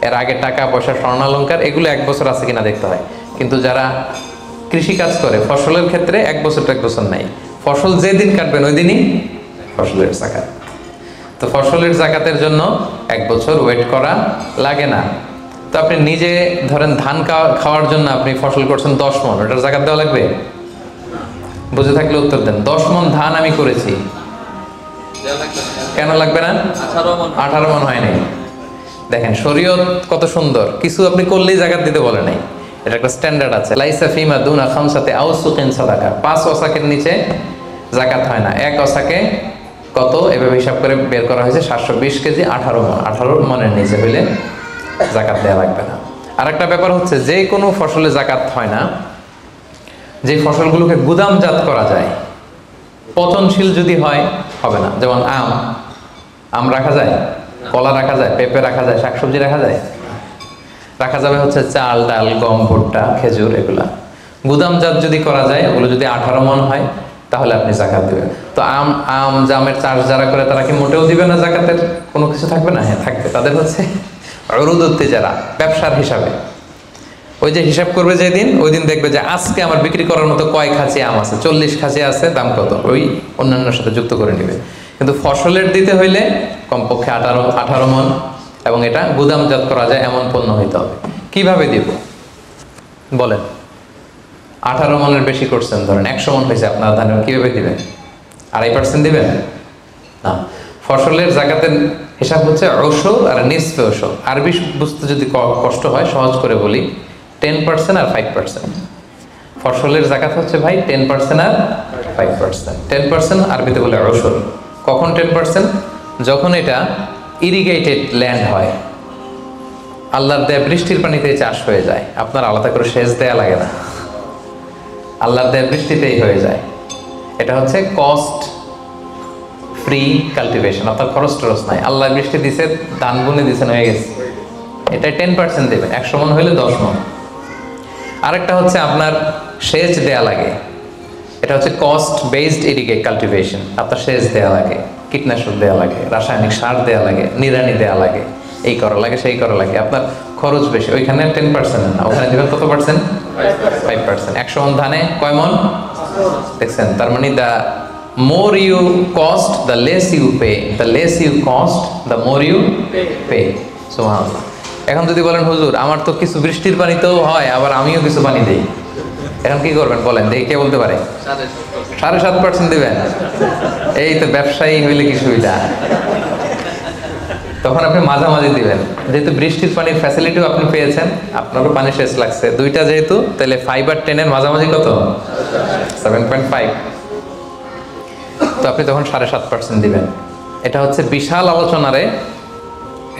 এর আগে টাকা পয়সা, স্বর্ণালঙ্কার এগুলো 1 বছর আছে কিনা দেখতে হয়। কিন্তু যারা কৃষি কাজ করে ফসলের ক্ষেত্রে 1 বছর তো 1 বছর নাই, ফসল যেদিন কাটবেন ওই দিনই ফসলের জাকাত। তো ফসলের জাকাতের জন্য 1 বছর ওয়েট করা লাগে না। তো আপনি নিজে ধরেন ধান খাওয়ার জন্য আপনি ফসল করছেন 10 মণ, ওটার জাকাত দেওয়া লাগবে? বুঝে থাকলে উত্তর দেন। 10 মণ ধান আমি করেছি, কেন লাগবে না? 18 মণ হয় নাই। দেখেন শরীয়ত কত সুন্দর, কিছু আপনি করলেই জাকাত দিতে বলে নাই, এটা একটা স্ট্যান্ডার্ড আছে। লাইসা ফিমা দুনা খামসাতে আউসুকিন সাদাকা, 5 ওয়াসাকের নিচে জাকাত হয় না। 1 ওয়াসাকে কত এভাবে হিসাব করে বের করা হয়েছে 720 কেজি, 18 মণ। 18 মণের নিচে হইলে জাকাত দেওয়া লাগবে না। আর একটা ব্যাপার হচ্ছে যে কোনো ফসলে জাকাত হয় না যে ফসলগুলোকে গুদামজাত করা যায়, পচনশীল যদি হয় হবে না। যেমন আম রাখা যায়, কলা রাখা যায়, পেঁপে রাখা যায়, শাকসবজি রাখা যায়, রাখা যাবে হচ্ছে চাল, ডাল, গম, ভুট্টা, খেজুর, এগুলা গুদামজাত যদি করা যায়, ওগুলো যদি 18 মণ হয় তাহলে আপনি জাকাত দিবেন। তো জামের চাষ যারা করে তারা কি মোটেও দিবে না জাকাতের কোনো কিছু থাকবে না? হ্যাঁ থাকবে। তাদের হচ্ছে উরুদুত যারা ব্যবসার হিসাবে, ওই যে হিসাব করবে যেদিন, ওই দিন দেখবে যে আজকে আমার বিক্রি করার মতো কয় খাঁচি আম আছে, 40 খাঁচি আছে, দাম কত, ওই অন্যান্যর সাথে যুক্ত করে নেবে। কিন্তু ফসলের দিতে হইলে কমপক্ষে 18 মণ, এবং এটা গুদামজাত করা যায় এমন পণ্য হইতে হবে। কিভাবে দিব বলেন? 18 মণের বেশি করছেন, ধরেন 100 মণ হয়েছে আপনার ধানের, কিভাবে দিবেন? 2.5% দিবেন না। ফসলের জাকাতের হিসাব হচ্ছে ওশর আর নিসফে ওশর। আরবি বুঝতে যদি কষ্ট হয় সহজ করে বলি, 10% আর 5%। ফসলের জাকাত হচ্ছে ভাই 10% আর 5%। 10% আরবিতে বলে উশুর। কখন 10%? যখন এটা ইরিগেটেড ল্যান্ড হয়, আল্লাহর দেয়া বৃষ্টির পানিতে চাষ হয়ে যায়, আপনার আলাদা করে সেচ দেয়া লাগে না, আল্লাহর দেয়া বৃষ্টিতেই হয়ে যায়। এটা হচ্ছে কস্ট ফ্রি কাল্টিভেশন, আপনার খরচ টরচ নাই, আল্লাহ বৃষ্টি দিছে, ধান বুনে দিছেন, হয়ে গেছে। এটা 10% দেবেন, 100 মন হইলে 10 মন। আরেকটা হচ্ছে আপনার সেচ দেয়া লাগে, এটা হচ্ছে কস্ট বেসড ইরিগেট কাল্টিভেশন, আপনার সেচ দেয়া লাগে, কীটনাশক দেয়া লাগে, রাসায়নিক সার দেয়া লাগে, নিড়ানি দেয়া লাগে, এই করা লাগে সেই করা লাগে, আপনার খরচ বেশি। ওইখানে 10% না, ওখানে দেবেন কত পার্সেন্ট? 5%। 100 মন ধানে কয় মন? দেখছেন? তার মানে the more you cost the less you pay, the less you cost the more you pay. সুবহানাল্লাহ। এখন যদি বলেন হুজুর আমার তো কিছু বৃষ্টির পানিতেও হয়, আবার আমিও কিছু পানি দিই, এখন কি করবেন বলেন দেখি, কে বলতে পারে? 7.5% দিবেন? এই তো ব্যবসায়ী হইলে কি সুবিধা। তখন আপনি মাঝামাঝি দিবেন, যেহেতু বৃষ্টির পানির ফ্যাসিলিটিও আপনি পেয়েছেন, আপনারও পানি শেষ লাগছে, দুইটা যেহেতু, তাহলে 5 আর 10 এর মাঝামাঝি কত? 7.5। তো আপনি তখন 7.5% দিবেন। এটা হচ্ছে বিশাল আলোচনারে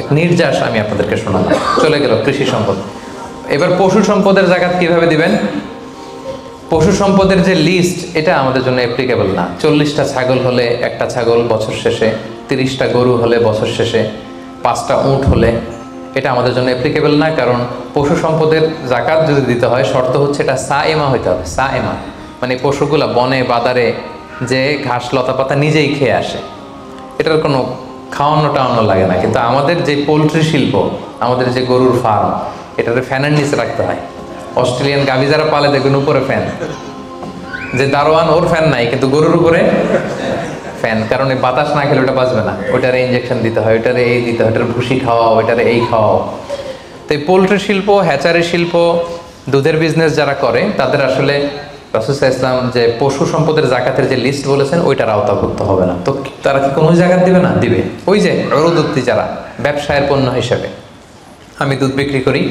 এক নির্যাস আমি আপনাদেরকে শোনালাম। চলে গেল কৃষি সম্পদ। এবার পশু সম্পদের জাকাত কিভাবে দিবেন? পশু সম্পদের যে লিস্ট, এটা আমাদের জন্য অ্যাপ্লিকেবল না। 40টা ছাগল হলে একটা ছাগল বছর শেষে, 30টা গরু হলে বছর শেষে, 5টা উট হলে, এটা আমাদের জন্য অ্যাপ্লিকেবল না। কারণ পশু সম্পদের জাকাত যদি দিতে হয়, শর্ত হচ্ছে এটা সায়েমা হইতে হবে। সায়েমা মানে পশুগুলা বনে বাদারে যে ঘাস লতা পাতা নিজেই খেয়ে আসে, এটার কোনো খাওয়ানো টাওয়ানো লাগে না। কিন্তু আমাদের যে পোলট্রি শিল্প, আমাদের যে গরুর ফার্ম, এটাতে ফ্যানের নিচে রাখতে হয়। অস্ট্রেলিয়ান গাভী যারা পালে দেখবেন উপরে ফ্যান, যে দারোয়ান ওর ফ্যান নাই, কিন্তু গরুর উপরে ফ্যান, কারণ এই বাতাস না খেলে ওটা বাঁচবে না। ওইটারে ইঞ্জেকশন দিতে হয়, ওইটারে এই দিতে হয়, ওইটার ভুসি খাওয়াও, ওইটারে এই খাওয়াও। তো এই পোলট্রি শিল্প, হ্যাচারি শিল্প, দুধের বিজনেস যারা করে, তাদের আসলে রাসূল সাল্লাল্লাহু আলাইহি ওয়াসাল্লাম যে পশু সম্পদের জাকাতের যে লিস্ট বলেছেন, ওইটার আওতাভুক্ত হবে না। তো তারা কি কোনো জাকাত দিবে না? দিবে। ওই যে উরুদুত্তি যারা ব্যবসায়ের পণ্য হিসেবে, আমি দুধ বিক্রি করি,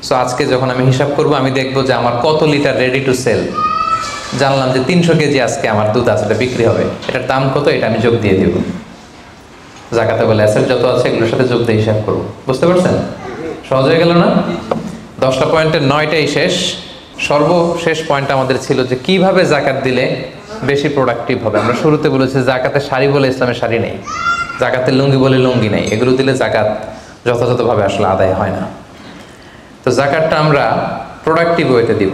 সো আজকে যখন আমি হিসাব করব, আমি দেখবো যে আমার কত লিটার রেডি টু সেল, জানলাম যে 300 কেজি আজকে আমার দুধ আছে, এটা বিক্রি হবে, এটার দাম কত, এটা আমি যোগ দিয়ে দিব। জাকাতে বলে অ্যাসেট যত আছে এগুলোর সাথে যোগ দিয়ে হিসাব করবো। বুঝতে পারছেন? সহজ হয়ে গেল না? 10টা পয়েন্টের 9টাই শেষ। সর্বশেষ পয়েন্ট আমাদের ছিল যে কিভাবে জাকাত দিলে বেশি প্রোডাক্টিভ হবে। আমরা শুরুতে বলেছি জাকাতে শাড়ি বলে ইসলামের শাড়ি নেই, জাকাতে লুঙ্গি বলে লুঙ্গি নেই, এগুলো দিলে জাকাত যথাযথভাবে আসলে আদায় হয় না। তো জাকাতটা আমরা প্রোডাক্টিভ ওয়েতে দিব।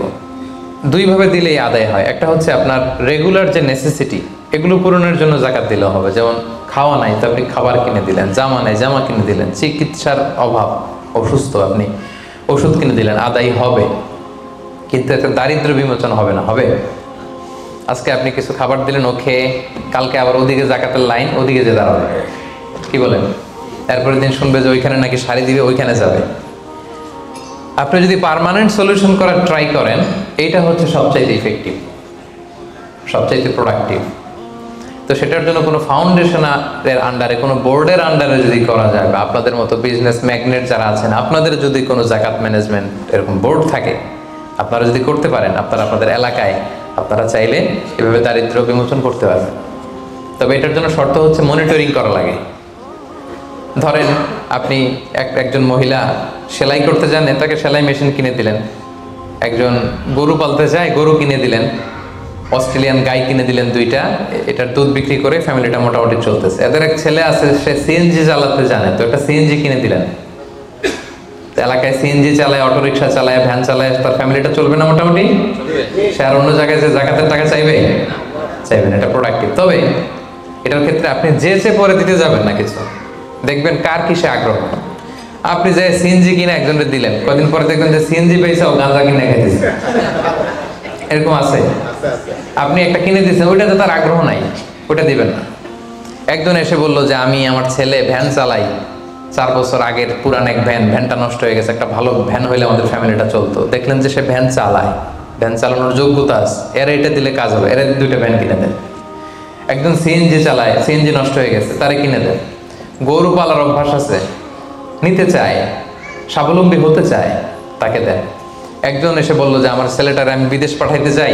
দুইভাবে দিলেই আদায় হয়। একটা হচ্ছে আপনার রেগুলার যে নেসেসিটি, এগুলো পূরণের জন্য জাকাত দিলেও হবে। যেমন খাওয়া নাই, তো আপনি খাবার কিনে দিলেন, জামা নাই, জামা কিনে দিলেন, চিকিৎসার অভাব, অসুস্থ, আপনি ওষুধ কিনে দিলেন, আদায় হবে। কিন্তু এতে দারিদ্র বিমোচন হবে না। হবে? আজকে আপনি কিছু খাবার দিলেন, ও খেয়ে কালকে আবার ওদিকে জাকাতের লাইন, ওদিকে যে দাঁড়াবে, কি বলেন? এরপরের দিন শুনবে যে ওইখানে নাকি শাড়ি দিবে, ওইখানে যাবে। আপনি যদি পার্মানেন্ট সলিউশন করার ট্রাই করেন, এইটা হচ্ছে সবচাইতে ইফেক্টিভ, সবচাইতে প্রোডাক্টিভ। তো সেটার জন্য কোনো ফাউন্ডেশনের আন্ডারে, কোনো বোর্ডের আন্ডারে যদি করা যায়, বা আপনাদের মতো বিজনেস ম্যাগনেট যারা আছেন, আপনাদের যদি কোনো জাকাত ম্যানেজমেন্ট এরকম বোর্ড থাকে, আপনারা যদি করতে পারেন, আপনারা আপনাদের এলাকায় আপনারা চাইলে এভাবে দারিদ্র বিমোচন করতে পারবেন। তবে এটার জন্য শর্ত হচ্ছে মনিটরিং করা লাগে। ধরেন আপনি একজন মহিলা সেলাই করতে জানেন, তাকে সেলাই মেশিন কিনে দিলেন। একজন গরু পালতে চায়, গরু কিনে দিলেন। অস্ট্রেলিয়ান গাই কিনে দিলেন 2টা, এটার দুধ বিক্রি করে ফ্যামিলিটা মোটামুটি চলতেছে। এদের এক ছেলে আছে, সে সিএনজি চালাতে জানে, তো একটা সিএনজি কিনে দিলেন। এলাকায় সিএনজি চালায়, অটোরিকশা চালায়, ভ্যান চালায়, তার ফ্যামিলিটা চলবে না মোটামুটি? সে আর অন্য জায়গায় যে জাকাতের টাকা চাইবে? চাইবে না। এটা প্রোডাক্টিভ। তবে এটার ক্ষেত্রে আপনি যে পরে দিতে যাবেন না কিছু, দেখবেন কার কিসে আগ্রহ। আপনি যে সিএনজি কিনে একজনের দিলেন, কদিন পরে দেখবেন যে সিএনজি পেয়েছে, ও গাঁজা কিনে খাইতেছে। এরকম আছে? আপনি একটা কিনে দিচ্ছেন, ওইটাতে তার আগ্রহ নাই, ওইটা দিবেন না। একজন এসে বললো যে আমি আমার ছেলে ভ্যান চালাই, 4 বছর আগের পুরান এক ভ্যানটা নষ্ট হয়ে গেছে, একটা ভালো ভ্যান হইলে আমাদের ফ্যামিলিটা চলতো। দেখলেন যে সে ভ্যান চালায়, ভ্যান চালানোর যোগ্যতা আছে, এরা এটা দিলে কাজ হবে, এরা 2টা ভ্যান কিনে দেন। একজন সিএনজি চালায়, সিএনজি নষ্ট হয়ে গেছে, তারে কিনে দেন। গরু পালার অভ্যাস আছে, নিতে চায়, স্বাবলম্বী হতে চায়, তাকে দেন। একজন এসে বলল যে আমার ছেলেটারে আমি বিদেশ পাঠাইতে চাই,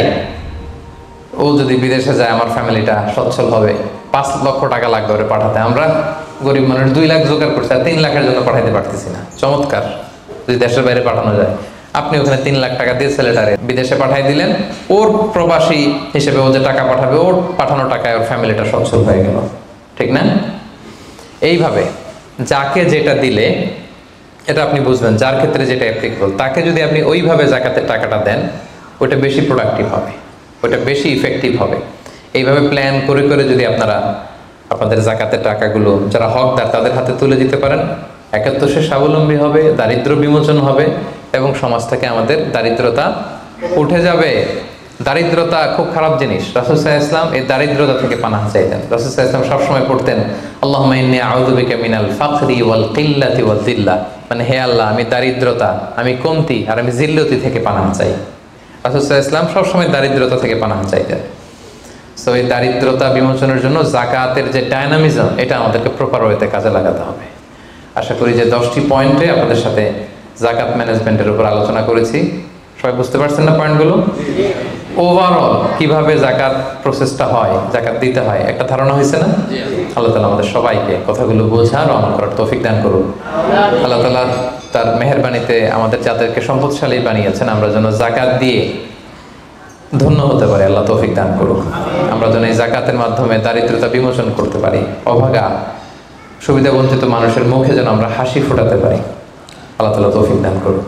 ও যদি বিদেশে যায় আমার ফ্যামিলিটা সচ্ছল হবে, 5 লক্ষ টাকা লাগবে ওরে পাঠাতে। আমরা গরিব মানুষ 2 লাখ জোগাড় করছি, আর 3 লাখের জন্য পাঠাইতে পারতেছি না। চমৎকার, যদি দেশের বাইরে পাঠানো যায়। আপনি ওখানে 3 লাখ টাকা দিয়ে ছেলেটারে বিদেশে পাঠাই দিলেন, ওর প্রবাসী হিসেবে ও যে টাকা পাঠাবে, ওর পাঠানো টাকায় ওর ফ্যামিলিটা সচ্ছল হয়ে গেল, ঠিক না? এইভাবে যাকে যেটা দিলে এটা আপনি বুঝবেন, যার ক্ষেত্রে যেটা অ্যাপ্লিকেবল, তাকে যদি আপনি ওইভাবে জাকাতের টাকাটা দেন, ওটা বেশি প্রোডাক্টিভ হবে, ওটা বেশি ইফেক্টিভ হবে। এইভাবে প্ল্যান করে করে যদি আপনারা আপনাদের জাকাতের টাকাগুলো যারা হকদার তাদের হাতে তুলে দিতে পারেন, একে তো সে স্বাবলম্বী হবে, দারিদ্র বিমোচন হবে, এবং সমাজ থেকে আমাদের দারিদ্রতা উঠে যাবে। দারিদ্রতা খুব খারাপ জিনিস। রাসূল সাল্লাল্লাহু আলাইহি ওয়াসাল্লাম এই দারিদ্রতা থেকে পানাহ চাইতেন। রাসূল সাল্লাল্লাহু আলাইহি ওয়াসাল্লাম সবসময় পড়তেন, আল্লাহুম্মা ইন্নী আউযু বিকা মিনাল ফাকরি ওয়াল কিল্লাতি ওয়াদ যিল্লা, মানে হে আল্লাহ, আমি দারিদ্রতা, আমি কমতি আর আমি জিল্লতি থেকে পানাহ চাই। রাসূল সাল্লাল্লাহু আলাইহি ওয়াসাল্লাম সবসময় দারিদ্রতা থেকে পানাহ চাইতেন। সো এই দারিদ্রতা বিমোচনের জন্য জাকাতের যে ডায়নামিজম, এটা আমাদেরকে প্রপার ওয়েতে কাজে লাগাতে হবে। আশা করি যে 10টি পয়েন্টে আপনাদের সাথে জাকাত ম্যানেজমেন্টের উপর আলোচনা করেছি। সবাই বুঝতে পারছেন না পয়েন্টগুলো? ওভারঅল কিভাবে জাকাত প্রসেসটা হয়, জাকাত দিতে হয়, একটা ধারণা হয়েছে না? আল্লাহ তাআলা আমাদের সবাইকে কথাগুলো বোঝার ও আমল করার তৌফিক দান করুন। আল্লাহ তাআলা তার মেহেরবানিতে আমাদের যাদেরকে সম্পদশালী বানিয়েছেন, আমরা যেন জাকাত দিয়ে ধন্য হতে পারি, আল্লাহ তৌফিক দান করুন। আমরা যেন এই জাকাতের মাধ্যমে দারিদ্রতা বিমোচন করতে পারি, অভাগা সুবিধা বঞ্চিত মানুষের মুখে যেন আমরা হাসি ফোটাতে পারি, আল্লাহ তাআলা তৌফিক দান করুন।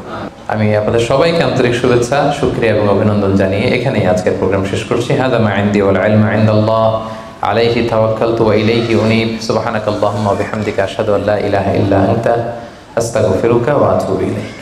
আমি আপনাদের সবাইকে আন্তরিক শুভেচ্ছা, শুকরিয়া এবং অভিনন্দন জানিয়ে এখানেই আজকের প্রোগ্রাম শেষ করছি। হাদা মা ইনদি ওয়াল ইলমু ইনদাল্লাহ, আলাইহি তাওয়াক্কালতু ওয়া ইলাইহি উনীব। সুবহানাকাল্লাহুম্মা ওয়া বিহামদিকা আশহাদু আল্লা ইলাহা ইল্লা আনতা আস্তাগফিরুকা ওয়া আতুবু ইলাইক।